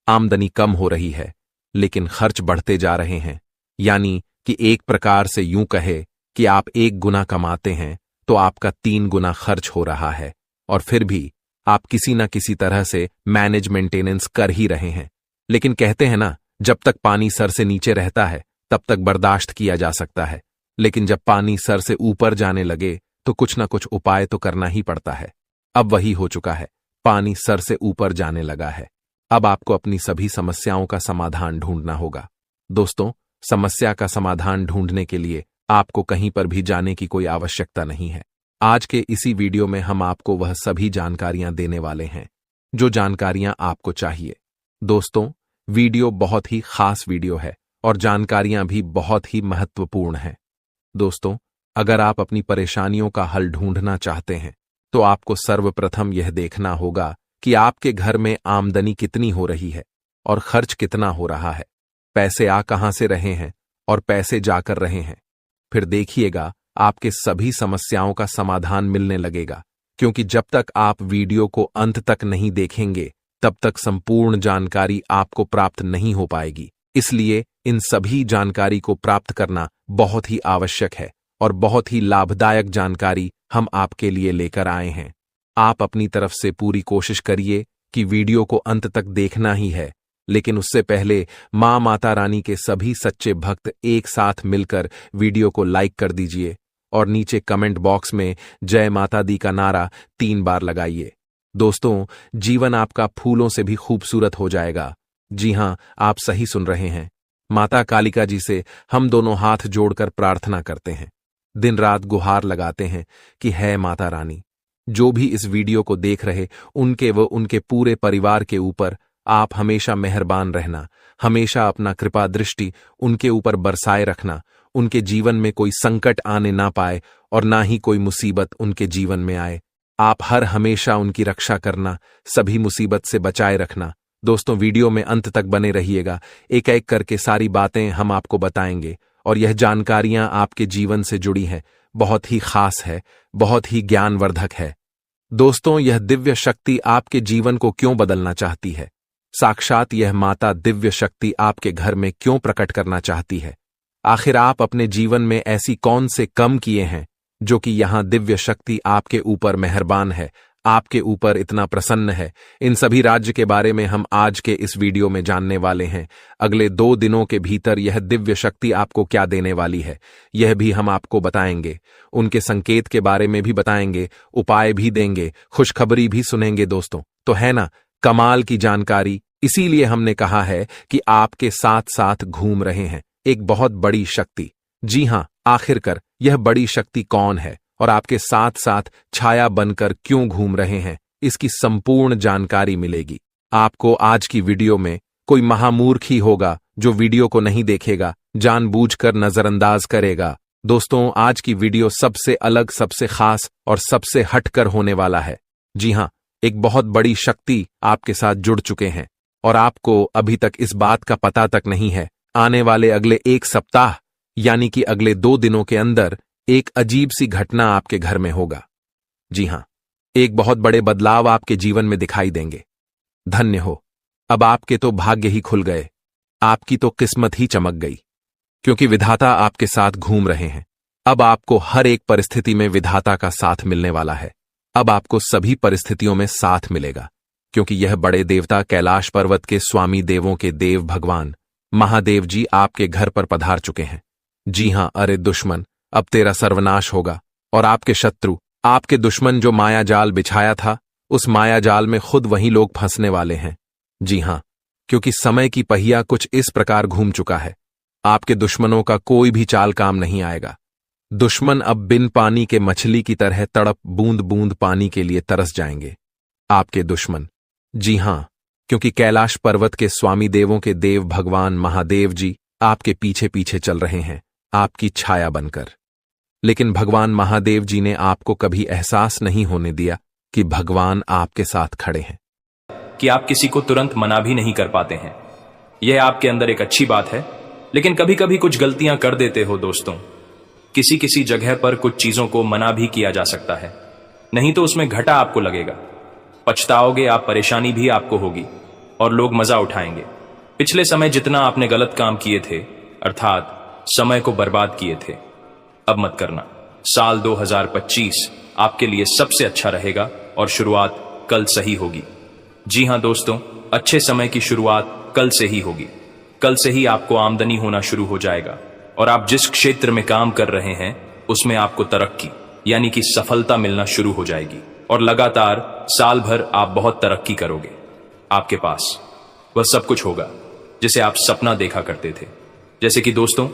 आमदनी कम हो रही है, लेकिन खर्च बढ़ते जा रहे हैं। यानी कि एक प्रकार से यूं कहे कि आप 1 गुना कमाते हैं तो आपका 3 गुना खर्च हो रहा है, और फिर भी आप किसी न किसी तरह से मैनेज मेंटेनेंस कर ही रहे हैं। लेकिन कहते हैं ना, जब तक पानी सर से नीचे रहता है तब तक बर्दाश्त किया जा सकता है, लेकिन जब पानी सर से ऊपर जाने लगे तो कुछ न कुछ उपाय तो करना ही पड़ता है। अब वही हो चुका है, पानी सर से ऊपर जाने लगा है। अब आपको अपनी सभी समस्याओं का समाधान ढूंढना होगा। दोस्तों, समस्या का समाधान ढूंढने के लिए आपको कहीं पर भी जाने की कोई आवश्यकता नहीं है। आज के इसी वीडियो में हम आपको वह सभी जानकारियां देने वाले हैं जो जानकारियां आपको चाहिए। दोस्तों, वीडियो बहुत ही खास वीडियो है और जानकारियां भी बहुत ही महत्वपूर्ण हैं। दोस्तों, अगर आप अपनी परेशानियों का हल ढूंढना चाहते हैं तो आपको सर्वप्रथम यह देखना होगा कि आपके घर में आमदनी कितनी हो रही है और खर्च कितना हो रहा है, पैसे आ कहां से रहे हैं और पैसे जाकर रहे हैं। फिर देखिएगा आपके सभी समस्याओं का समाधान मिलने लगेगा, क्योंकि जब तक आप वीडियो को अंत तक नहीं देखेंगे तब तक संपूर्ण जानकारी आपको प्राप्त नहीं हो पाएगी। इसलिए इन सभी जानकारी को प्राप्त करना बहुत ही आवश्यक है और बहुत ही लाभदायक जानकारी हम आपके लिए लेकर आए हैं। आप अपनी तरफ से पूरी कोशिश करिए कि वीडियो को अंत तक देखना ही है, लेकिन उससे पहले मां माता रानी के सभी सच्चे भक्त एक साथ मिलकर वीडियो को लाइक कर दीजिए और नीचे कमेंट बॉक्स में जय माता दी का नारा 3 बार लगाइए। दोस्तों, जीवन आपका फूलों से भी खूबसूरत हो जाएगा। जी हां, आप सही सुन रहे हैं। माता कालिका जी से हम दोनों हाथ जोड़कर प्रार्थना करते हैं, दिन रात गुहार लगाते हैं कि है माता रानी, जो भी इस वीडियो को देख रहे उनके व उनके पूरे परिवार के ऊपर आप हमेशा मेहरबान रहना, हमेशा अपना कृपा दृष्टि उनके ऊपर बरसाए रखना, उनके जीवन में कोई संकट आने ना पाए और ना ही कोई मुसीबत उनके जीवन में आए। आप हर हमेशा उनकी रक्षा करना, सभी मुसीबत से बचाए रखना। दोस्तों, वीडियो में अंत तक बने रहिएगा। एक एक करके सारी बातें हम आपको बताएंगे और यह जानकारियां आपके जीवन से जुड़ी हैं, बहुत ही खास है, बहुत ही ज्ञानवर्धक है। दोस्तों, यह दिव्य शक्ति आपके जीवन को क्यों बदलना चाहती है? साक्षात यह माता दिव्य शक्ति आपके घर में क्यों प्रकट करना चाहती है? आखिर आप अपने जीवन में ऐसी कौन से कम किए हैं जो कि यहां दिव्य शक्ति आपके ऊपर मेहरबान है, आपके ऊपर इतना प्रसन्न है? इन सभी राज्य के बारे में हम आज के इस वीडियो में जानने वाले हैं। अगले 2 दिनों के भीतर यह दिव्य शक्ति आपको क्या देने वाली है, यह भी हम आपको बताएंगे। उनके संकेत के बारे में भी बताएंगे, उपाय भी देंगे, खुशखबरी भी सुनेंगे। दोस्तों, तो है ना कमाल की जानकारी? इसीलिए हमने कहा है कि आपके साथ साथ घूम रहे हैं एक बहुत बड़ी शक्ति। जी हां, आखिरकार यह बड़ी शक्ति कौन है और आपके साथ साथ छाया बनकर क्यों घूम रहे हैं, इसकी संपूर्ण जानकारी मिलेगी आपको आज की वीडियो में। कोई महामूर्ख ही होगा जो वीडियो को नहीं देखेगा, जानबूझकर नजरअंदाज करेगा। दोस्तों, आज की वीडियो सबसे अलग, सबसे खास और सबसे हटकर होने वाला है। जी हां, एक बहुत बड़ी शक्ति आपके साथ जुड़ चुके हैं और आपको अभी तक इस बात का पता तक नहीं है। आने वाले अगले 1 सप्ताह यानी कि अगले 2 दिनों के अंदर एक अजीब सी घटना आपके घर में होगा। जी हां, एक बहुत बड़े बदलाव आपके जीवन में दिखाई देंगे। धन्य हो, अब आपके तो भाग्य ही खुल गए, आपकी तो किस्मत ही चमक गई, क्योंकि विधाता आपके साथ घूम रहे हैं। अब आपको हर एक परिस्थिति में विधाता का साथ मिलने वाला है। अब आपको सभी परिस्थितियों में साथ मिलेगा, क्योंकि यह बड़े देवता कैलाश पर्वत के स्वामी देवों के देव भगवान महादेव जी आपके घर पर पधार चुके हैं। जी हां, अरे दुश्मन, अब तेरा सर्वनाश होगा और आपके शत्रु, आपके दुश्मन जो माया जाल बिछाया था, उस माया जाल में खुद वही लोग फंसने वाले हैं। जी हां, क्योंकि समय की पहिया कुछ इस प्रकार घूम चुका है, आपके दुश्मनों का कोई भी चाल काम नहीं आएगा। दुश्मन अब बिन पानी के मछली की तरह तड़प बूंद बूंद पानी के लिए तरस जाएंगे, आपके दुश्मन। जी हां, क्योंकि कैलाश पर्वत के स्वामी देवों के देव भगवान महादेव जी आपके पीछे पीछे चल रहे हैं, आपकी छाया बनकर। लेकिन भगवान महादेव जी ने आपको कभी एहसास नहीं होने दिया कि भगवान आपके साथ खड़े हैं, कि आप किसी को तुरंत मना भी नहीं कर पाते हैं। यह आपके अंदर एक अच्छी बात है, लेकिन कभी कभी कुछ गलतियां कर देते हो दोस्तों। किसी किसी जगह पर कुछ चीजों को मना भी किया जा सकता है, नहीं तो उसमें घाटा आपको लगेगा, पछताओगे आप, परेशानी भी आपको होगी और लोग मजा उठाएंगे। पिछले समय जितना आपने गलत काम किए थे, अर्थात समय को बर्बाद किए थे, अब मत करना। साल 2025 आपके लिए सबसे अच्छा रहेगा और शुरुआत कल से ही होगी। जी हां दोस्तों, अच्छे समय की शुरुआत कल से ही होगी। कल से ही आपको आमदनी होना शुरू हो जाएगा और आप जिस क्षेत्र में काम कर रहे हैं उसमें आपको तरक्की यानी कि सफलता मिलना शुरू हो जाएगी और लगातार साल भर आप बहुत तरक्की करोगे। आपके पास वह सब कुछ होगा जिसे आप सपना देखा करते थे, जैसे कि दोस्तों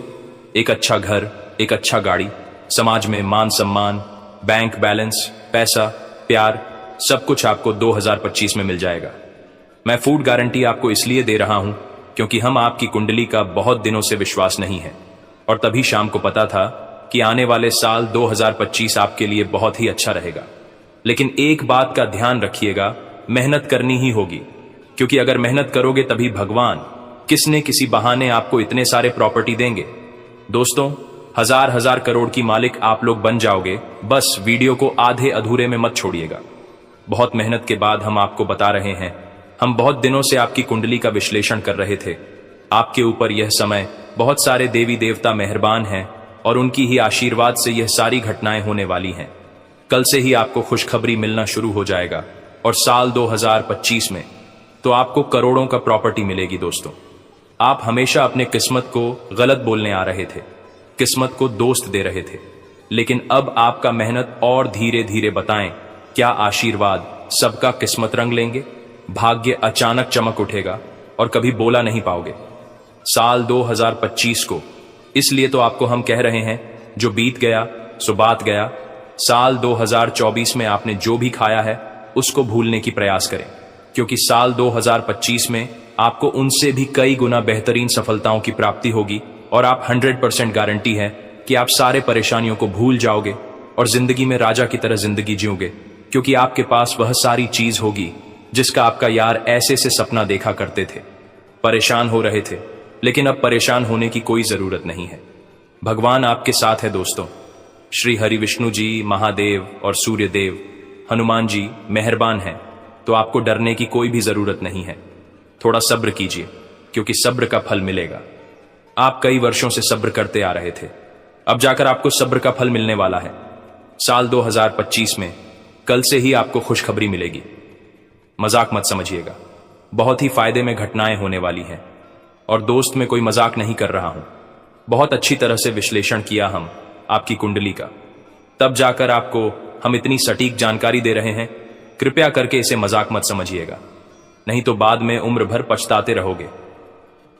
एक अच्छा घर, एक अच्छा गाड़ी, समाज में मान सम्मान, बैंक बैलेंस, पैसा, प्यार, सब कुछ आपको 2025 में मिल जाएगा। मैं फूड गारंटी आपको इसलिए दे रहा हूं क्योंकि हम आपकी कुंडली का बहुत दिनों से विश्वास नहीं है और तभी शाम को पता था कि आने वाले साल 2025 आपके लिए बहुत ही अच्छा रहेगा। लेकिन एक बात का ध्यान रखिएगा, मेहनत करनी ही होगी, क्योंकि अगर मेहनत करोगे तभी भगवान किसने किसी बहाने आपको इतने सारे प्रॉपर्टी देंगे। दोस्तों, हजार हजार करोड़ की मालिक आप लोग बन जाओगे, बस वीडियो को आधे अधूरे में मत छोड़िएगा। बहुत मेहनत के बाद हम आपको बता रहे हैं। हम बहुत दिनों से आपकी कुंडली का विश्लेषण कर रहे थे। आपके ऊपर यह समय बहुत सारे देवी देवता मेहरबान हैं और उनकी ही आशीर्वाद से यह सारी घटनाएं होने वाली हैं। कल से ही आपको खुशखबरी मिलना शुरू हो जाएगा और साल 2025 में तो आपको करोड़ों का प्रॉपर्टी मिलेगी। दोस्तों, आप हमेशा अपने किस्मत को गलत बोलने आ रहे थे, किस्मत को दोस्त दे रहे थे, लेकिन अब आपका मेहनत और धीरे धीरे बताएं क्या आशीर्वाद सबका किस्मत रंग लेंगे। भाग्य अचानक चमक उठेगा और कभी बोला नहीं पाओगे। साल 2025 को इसलिए तो आपको हम कह रहे हैं, जो बीत गया सो बात गया। साल 2024 में आपने जो भी खाया है उसको भूलने की प्रयास करें, क्योंकि साल 2025 में आपको उनसे भी कई गुना बेहतरीन सफलताओं की प्राप्ति होगी और आप 100% गारंटी है कि आप सारे परेशानियों को भूल जाओगे और जिंदगी में राजा की तरह जिंदगी जियोगे, क्योंकि आपके पास वह सारी चीज होगी जिसका आपका यार ऐसे से सपना देखा करते थे। परेशान हो रहे थे, लेकिन अब परेशान होने की कोई जरूरत नहीं है। भगवान आपके साथ है दोस्तों। श्री हरि विष्णु जी, महादेव और सूर्य देव, हनुमान जी मेहरबान हैं, तो आपको डरने की कोई भी जरूरत नहीं है। थोड़ा सब्र कीजिए, क्योंकि सब्र का फल मिलेगा। आप कई वर्षों से सब्र करते आ रहे थे, अब जाकर आपको सब्र का फल मिलने वाला है। साल 2025 में कल से ही आपको खुशखबरी मिलेगी। मजाक मत समझिएगा, बहुत ही फायदे में घटनाएं होने वाली हैं। और दोस्त, मैं कोई मजाक नहीं कर रहा हूं। बहुत अच्छी तरह से विश्लेषण किया हम आपकी कुंडली का, तब जाकर आपको हम इतनी सटीक जानकारी दे रहे हैं। कृपया करके इसे मजाक मत समझिएगा, नहीं तो बाद में उम्र भर पछताते रहोगे।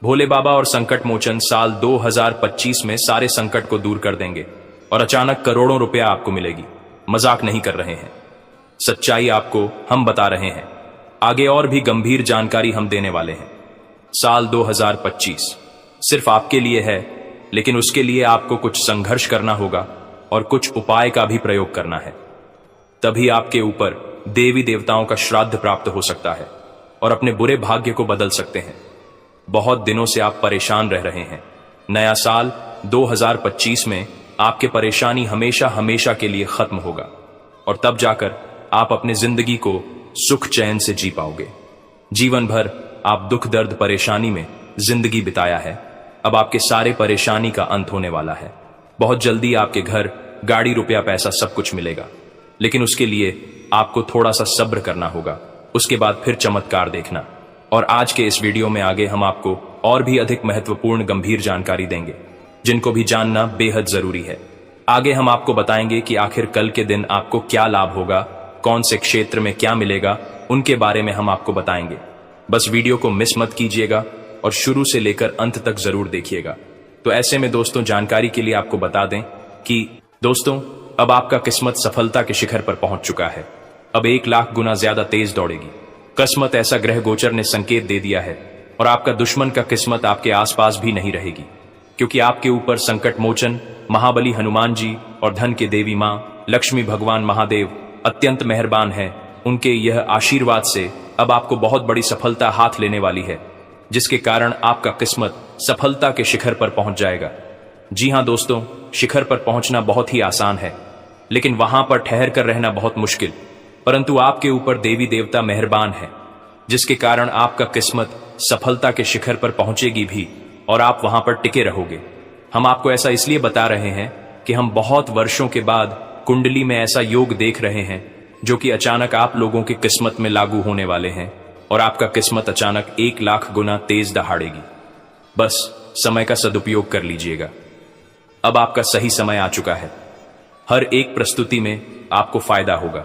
भोले बाबा और संकट मोचन साल 2025 में सारे संकट को दूर कर देंगे और अचानक करोड़ों रुपया आपको मिलेगी। मजाक नहीं कर रहे हैं, सच्चाई आपको हम बता रहे हैं। आगे और भी गंभीर जानकारी हम देने वाले हैं। साल 2025 सिर्फ आपके लिए है, लेकिन उसके लिए आपको कुछ संघर्ष करना होगा और कुछ उपाय का भी प्रयोग करना है। तभी आपके ऊपर देवी देवताओं का श्राद्ध प्राप्त हो सकता है और अपने बुरे भाग्य को बदल सकते हैं। बहुत दिनों से आप परेशान रह रहे हैं। नया साल 2025 में आपके परेशानी हमेशा हमेशा के लिए खत्म होगा और तब जाकर आप अपने जिंदगी को सुख चैन से जी पाओगे। जीवन भर आप दुख दर्द परेशानी में जिंदगी बिताया है, अब आपके सारे परेशानी का अंत होने वाला है। बहुत जल्दी आपके घर, गाड़ी, रुपया, पैसा सब कुछ मिलेगा, लेकिन उसके लिए आपको थोड़ा सा सब्र करना होगा। उसके बाद फिर चमत्कार देखना। और आज के इस वीडियो में आगे हम आपको और भी अधिक महत्वपूर्ण गंभीर जानकारी देंगे, जिनको भी जानना बेहद जरूरी है। आगे हम आपको बताएंगे कि आखिर कल के दिन आपको क्या लाभ होगा, कौन से क्षेत्र में क्या मिलेगा, उनके बारे में हम आपको बताएंगे। बस वीडियो को मिस मत कीजिएगा और शुरू से लेकर अंत तक जरूर देखिएगा। तो ऐसे में दोस्तों, जानकारी के लिए आपको बता दें कि दोस्तों, अब आपका किस्मत सफलता के शिखर पर पहुंच चुका है। अब 1 लाख गुना ज्यादा तेज दौड़ेगी। किस्मत ऐसा ग्रह गोचर ने संकेत दे दिया है और आपका दुश्मन का किस्मत आपके आसपास भी नहीं रहेगी, क्योंकि आपके ऊपर संकट मोचन महाबली हनुमान जी और धन के देवी माँ लक्ष्मी भगवान महादेव अत्यंत मेहरबान हैं। उनके यह आशीर्वाद से अब आपको बहुत बड़ी सफलता हाथ लेने वाली है, जिसके कारण आपका किस्मत सफलता के शिखर पर पहुंच जाएगा। जी हां दोस्तों, शिखर पर पहुंचना बहुत ही आसान है, लेकिन वहां पर ठहर कर रहना बहुत मुश्किल। परंतु आपके ऊपर देवी देवता मेहरबान है, जिसके कारण आपका किस्मत सफलता के शिखर पर पहुंचेगी भी और आप वहां पर टिके रहोगे। हम आपको ऐसा इसलिए बता रहे हैं कि हम बहुत वर्षों के बाद कुंडली में ऐसा योग देख रहे हैं जो कि अचानक आप लोगों की किस्मत में लागू होने वाले हैं और आपका किस्मत अचानक 1 लाख गुना तेज दहाड़ेगी। बस समय का सदुपयोग कर लीजिएगा। अब आपका सही समय आ चुका है। हर एक प्रस्तुति में आपको फायदा होगा,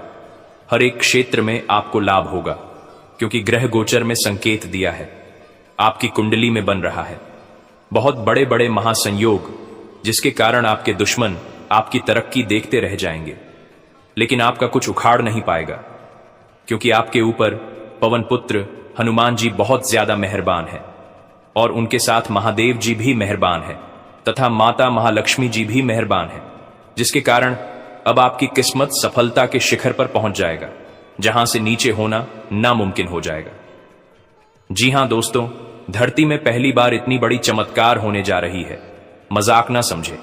हर एक क्षेत्र में आपको लाभ होगा, क्योंकि ग्रह गोचर में संकेत दिया है, आपकी कुंडली में बन रहा है बहुत बड़े बड़े महासंयोग, जिसके कारण आपके दुश्मन आपकी तरक्की देखते रह जाएंगे, लेकिन आपका कुछ उखाड़ नहीं पाएगा, क्योंकि आपके ऊपर पवन पुत्र हनुमान जी बहुत ज्यादा मेहरबान है और उनके साथ महादेव जी भी मेहरबान है तथा माता महालक्ष्मी जी भी मेहरबान है, जिसके कारण अब आपकी किस्मत सफलता के शिखर पर पहुंच जाएगा, जहां से नीचे होना नामुमकिन हो जाएगा। जी हां दोस्तों, धरती में पहली बार इतनी बड़ी चमत्कार होने जा रही है। मजाक ना समझे।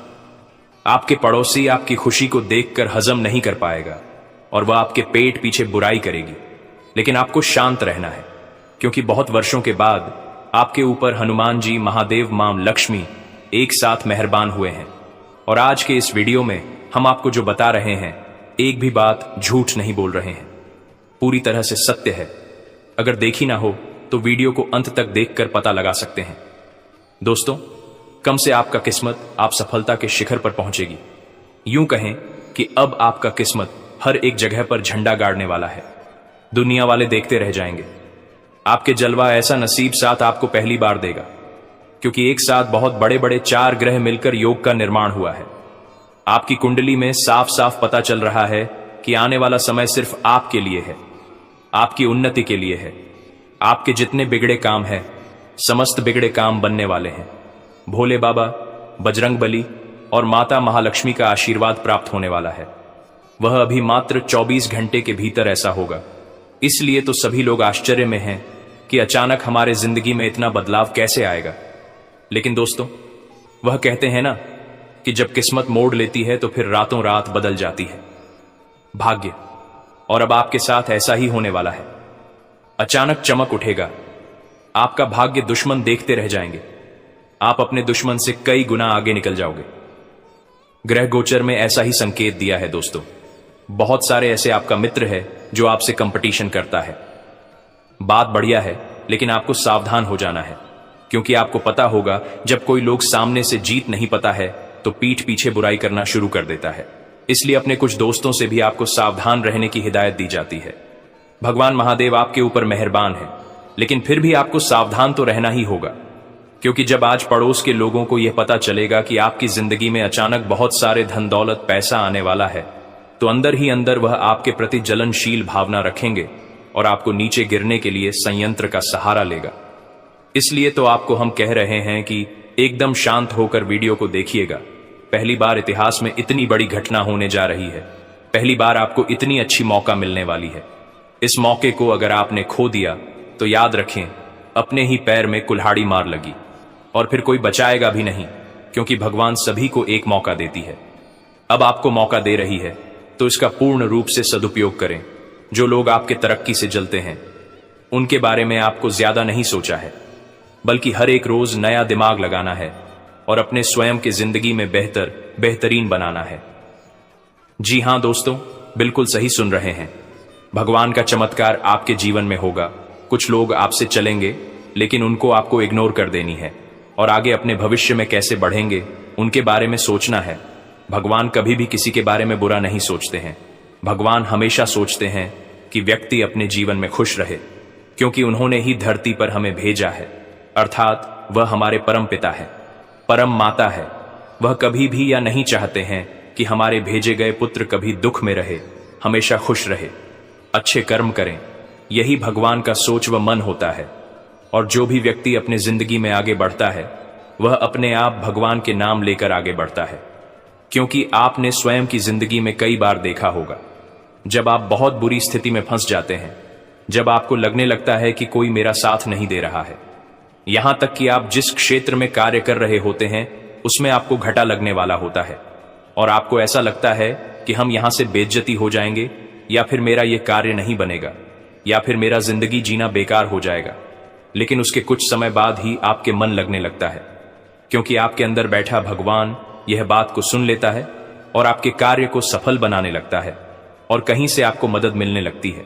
आपके पड़ोसी आपकी खुशी को देखकर हजम नहीं कर पाएगा और वह आपके पेट पीछे बुराई करेगी, लेकिन आपको शांत रहना है, क्योंकि बहुत वर्षों के बाद आपके ऊपर हनुमान जी, महादेव, मां लक्ष्मी एक साथ मेहरबान हुए हैं। और आज के इस वीडियो में हम आपको जो बता रहे हैं, एक भी बात झूठ नहीं बोल रहे हैं, पूरी तरह से सत्य है। अगर देखी ना हो तो वीडियो को अंत तक देखकर पता लगा सकते हैं। दोस्तों, कम से आपका किस्मत आप सफलता के शिखर पर पहुंचेगी। यूं कहें कि अब आपका किस्मत हर एक जगह पर झंडा गाड़ने वाला है। दुनिया वाले देखते रह जाएंगे। आपके जलवा ऐसा नसीब साथ आपको पहली बार देगा, क्योंकि एक साथ बहुत बड़े बड़े 4 ग्रह मिलकर योग का निर्माण हुआ है। आपकी कुंडली में साफ साफ पता चल रहा है कि आने वाला समय सिर्फ आपके लिए है, आपकी उन्नति के लिए है। आपके जितने बिगड़े काम हैं, समस्त बिगड़े काम बनने वाले हैं। भोले बाबा बजरंगबली और माता महालक्ष्मी का आशीर्वाद प्राप्त होने वाला है। वह अभी मात्र 24 घंटे के भीतर ऐसा होगा। इसलिए तो सभी लोग आश्चर्य में हैं कि अचानक हमारे जिंदगी में इतना बदलाव कैसे आएगा। लेकिन दोस्तों, वह कहते हैं ना कि जब किस्मत मोड़ लेती है तो फिर रातों रात बदल जाती है भाग्य। और अब आपके साथ ऐसा ही होने वाला है। अचानक चमक उठेगा। आपका भाग्य दुश्मन देखते रह जाएंगे। आप अपने दुश्मन से कई गुना आगे निकल जाओगे। ग्रह गोचर में ऐसा ही संकेत दिया है दोस्तों। बहुत सारे ऐसे आपका मित्र है जो आपसे कंपटीशन करता है। बात बढ़िया है, लेकिन आपको सावधान हो जाना है, क्योंकि आपको पता होगा जब कोई लोग सामने से जीत नहीं पाता है तो पीठ पीछे बुराई करना शुरू कर देता है। इसलिए अपने कुछ दोस्तों से भी आपको सावधान रहने की हिदायत दी जाती है। भगवान महादेव आपके ऊपर मेहरबान है, लेकिन फिर भी आपको सावधान तो रहना ही होगा, क्योंकि जब आज पड़ोस के लोगों को यह पता चलेगा कि आपकी जिंदगी में अचानक बहुत सारे धन दौलत पैसा आने वाला है, तो अंदर ही अंदर वह आपके प्रति जलनशील भावना रखेंगे और आपको नीचे गिरने के लिए संयंत्र का सहारा लेगा। इसलिए तो आपको हम कह रहे हैं कि एकदम शांत होकर वीडियो को देखिएगा। पहली बार इतिहास में इतनी बड़ी घटना होने जा रही है। पहली बार आपको इतनी अच्छी मौका मिलने वाली है। इस मौके को अगर आपने खो दिया तो याद रखें, अपने ही पैर में कुल्हाड़ी मार लगी और फिर कोई बचाएगा भी नहीं, क्योंकि भगवान सभी को एक मौका देती है। अब आपको मौका दे रही है तो इसका पूर्ण रूप से सदुपयोग करें। जो लोग आपके तरक्की से जलते हैं उनके बारे में आपको ज्यादा नहीं सोचा है, बल्कि हर एक रोज नया दिमाग लगाना है और अपने स्वयं की जिंदगी में बेहतरीन बनाना है। जी हां दोस्तों, बिल्कुल सही सुन रहे हैं। भगवान का चमत्कार आपके जीवन में होगा। कुछ लोग आपसे चलेंगे, लेकिन उनको आपको इग्नोर कर देनी है और आगे अपने भविष्य में कैसे बढ़ेंगे उनके बारे में सोचना है। भगवान कभी भी किसी के बारे में बुरा नहीं सोचते हैं। भगवान हमेशा सोचते हैं कि व्यक्ति अपने जीवन में खुश रहे, क्योंकि उन्होंने ही धरती पर हमें भेजा है, अर्थात वह हमारे परम पिता है, परम माता है। वह कभी भी या नहीं चाहते हैं कि हमारे भेजे गए पुत्र कभी दुख में रहे, हमेशा खुश रहे, अच्छे कर्म करें। यही भगवान का सोच व मन होता है। और जो भी व्यक्ति अपने जिंदगी में आगे बढ़ता है वह अपने आप भगवान के नाम लेकर आगे बढ़ता है, क्योंकि आपने स्वयं की जिंदगी में कई बार देखा होगा, जब आप बहुत बुरी स्थिति में फंस जाते हैं, जब आपको लगने लगता है कि कोई मेरा साथ नहीं दे रहा है, यहां तक कि आप जिस क्षेत्र में कार्य कर रहे होते हैं उसमें आपको घाटा लगने वाला होता है और आपको ऐसा लगता है कि हम यहां से बेइज्जती हो जाएंगे, या फिर मेरा यह कार्य नहीं बनेगा, या फिर मेरा जिंदगी जीना बेकार हो जाएगा। लेकिन उसके कुछ समय बाद ही आपके मन लगने लगता है, क्योंकि आपके अंदर बैठा भगवान यह बात को सुन लेता है और आपके कार्य को सफल बनाने लगता है और कहीं से आपको मदद मिलने लगती है।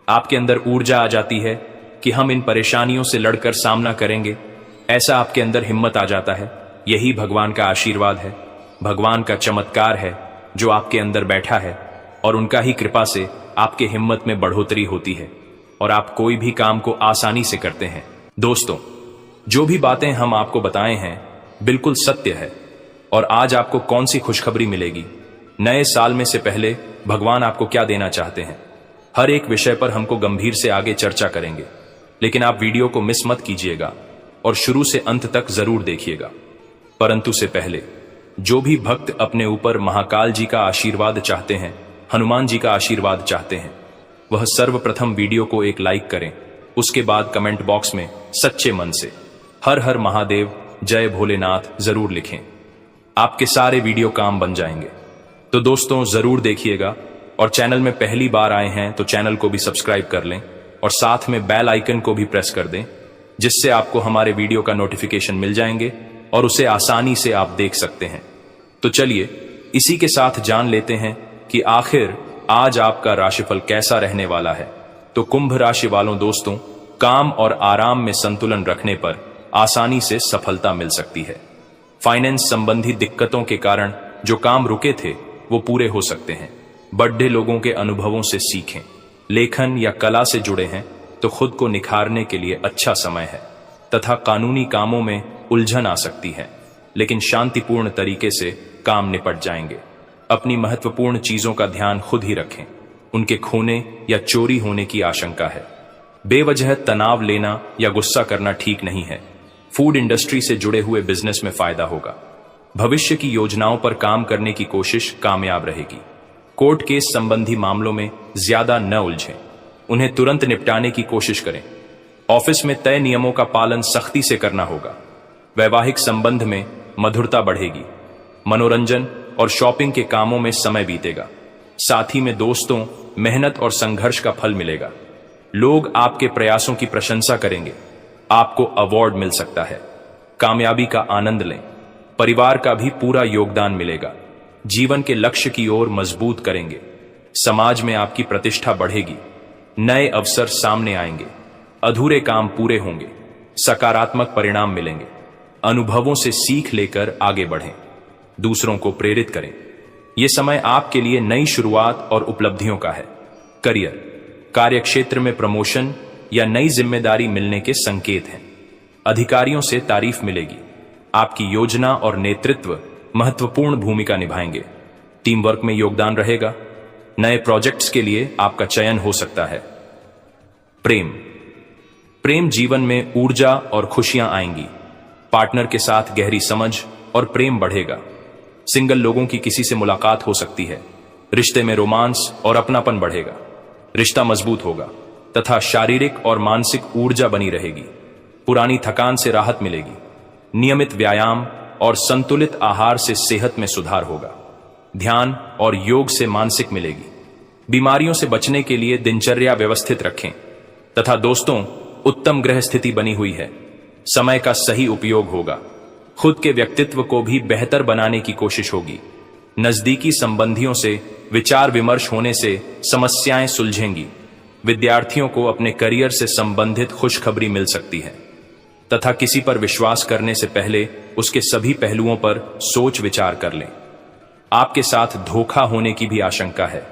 आपके अंदर ऊर्जा आ जाती है कि हम इन परेशानियों से लड़कर सामना करेंगे। ऐसा आपके अंदर हिम्मत आ जाता है। यही भगवान का आशीर्वाद है, भगवान का चमत्कार है जो आपके अंदर बैठा है, और उनका ही कृपा से आपके हिम्मत में बढ़ोतरी होती है और आप कोई भी काम को आसानी से करते हैं। दोस्तों, जो भी बातें हम आपको बताए हैं बिल्कुल सत्य है। और आज आपको कौन सी खुशखबरी मिलेगी? नए साल में से पहले भगवान आपको क्या देना चाहते हैं? हर एक विषय पर हमको गंभीर से आगे चर्चा करेंगे, लेकिन आप वीडियो को मिस मत कीजिएगा और शुरू से अंत तक जरूर देखिएगा। परंतु से पहले जो भी भक्त अपने ऊपर महाकाल जी का आशीर्वाद चाहते हैं, हनुमान जी का आशीर्वाद चाहते हैं, वह सर्वप्रथम वीडियो को एक लाइक करें। उसके बाद कमेंट बॉक्स में सच्चे मन से हर हर महादेव, जय भोलेनाथ जरूर लिखें। आपके सारे वीडियो काम बन जाएंगे। तो दोस्तों, जरूर देखिएगा और चैनल में पहली बार आए हैं तो चैनल को भी सब्सक्राइब कर लें और साथ में बेल आइकन को भी प्रेस कर दें, जिससे आपको हमारे वीडियो का नोटिफिकेशन मिल जाएंगे और उसे आसानी से आप देख सकते हैं। तो चलिए इसी के साथ जान लेते हैं कि आखिर आज आपका राशिफल कैसा रहने वाला है। तो कुंभ राशि वालों दोस्तों, काम और आराम में संतुलन रखने पर आसानी से सफलता मिल सकती है। फाइनेंस संबंधी दिक्कतों के कारण जो काम रुके थे वो पूरे हो सकते हैं। बड़े लोगों के अनुभवों से सीखें। लेखन या कला से जुड़े हैं तो खुद को निखारने के लिए अच्छा समय है, तथा कानूनी कामों में उलझन आ सकती है, लेकिन शांतिपूर्ण तरीके से काम निपट जाएंगे। अपनी महत्वपूर्ण चीजों का ध्यान खुद ही रखें, उनके खोने या चोरी होने की आशंका है। बेवजह तनाव लेना या गुस्सा करना ठीक नहीं है। फूड इंडस्ट्री से जुड़े हुए बिजनेस में फायदा होगा। भविष्य की योजनाओं पर काम करने की कोशिश कामयाब रहेगी। कोर्ट केस संबंधी मामलों में ज्यादा न उलझें, उन्हें तुरंत निपटाने की कोशिश करें। ऑफिस में तय नियमों का पालन सख्ती से करना होगा। वैवाहिक संबंध में मधुरता बढ़ेगी। मनोरंजन और शॉपिंग के कामों में समय बीतेगा। साथ ही में दोस्तों, मेहनत और संघर्ष का फल मिलेगा। लोग आपके प्रयासों की प्रशंसा करेंगे। आपको अवार्ड मिल सकता है। कामयाबी का आनंद लें। परिवार का भी पूरा योगदान मिलेगा। जीवन के लक्ष्य की ओर मजबूत करेंगे। समाज में आपकी प्रतिष्ठा बढ़ेगी। नए अवसर सामने आएंगे। अधूरे काम पूरे होंगे। सकारात्मक परिणाम मिलेंगे। अनुभवों से सीख लेकर आगे बढ़ें। दूसरों को प्रेरित करें। यह समय आपके लिए नई शुरुआत और उपलब्धियों का है। करियर, कार्यक्षेत्र में प्रमोशन या नई जिम्मेदारी मिलने के संकेत हैं। अधिकारियों से तारीफ मिलेगी। आपकी योजना और नेतृत्व महत्वपूर्ण भूमिका निभाएंगे। टीम वर्क में योगदान रहेगा। नए प्रोजेक्ट्स के लिए आपका चयन हो सकता है। प्रेम जीवन में ऊर्जा और खुशियां आएंगी। पार्टनर के साथ गहरी समझ और प्रेम बढ़ेगा। सिंगल लोगों की किसी से मुलाकात हो सकती है। रिश्ते में रोमांस और अपनापन बढ़ेगा। रिश्ता मजबूत होगा तथा शारीरिक और मानसिक ऊर्जा बनी रहेगी। पुरानी थकान से राहत मिलेगी। नियमित व्यायाम और संतुलित आहार से सेहत में सुधार होगा। ध्यान और योग से मानसिक मिलेगी। बीमारियों से बचने के लिए दिनचर्या व्यवस्थित रखें। तथा दोस्तों, उत्तम ग्रह स्थिति बनी हुई है। समय का सही उपयोग होगा। खुद के व्यक्तित्व को भी बेहतर बनाने की कोशिश होगी। नजदीकी संबंधियों से विचार विमर्श होने से समस्याएं सुलझेंगी। विद्यार्थियों को अपने करियर से संबंधित खुशखबरी मिल सकती है तथा किसी पर विश्वास करने से पहले उसके सभी पहलुओं पर सोच विचार कर लें। आपके साथ धोखा होने की भी आशंका है।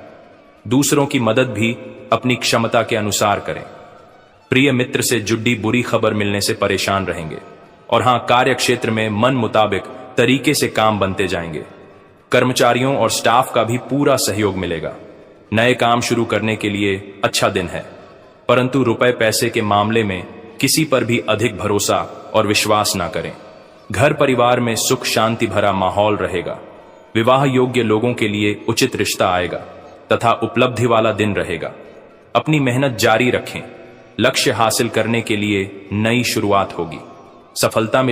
दूसरों की मदद भी अपनी क्षमता के अनुसार करें। प्रिय मित्र से जुड़ी बुरी खबर मिलने से परेशान रहेंगे। और हां, कार्य क्षेत्र में मन मुताबिक तरीके से काम बनते जाएंगे। कर्मचारियों और स्टाफ का भी पूरा सहयोग मिलेगा। नए काम शुरू करने के लिए अच्छा दिन है, परंतु रुपए पैसे के मामले में किसी पर भी अधिक भरोसा और विश्वास ना करें। घर परिवार में सुख शांति भरा माहौल रहेगा। विवाह योग्य लोगों के लिए उचित रिश्ता आएगा तथा उपलब्धि वाला दिन रहेगा। अपनी मेहनत जारी रखें। लक्ष्य हासिल करने के लिए नई शुरुआत होगी। सफलता में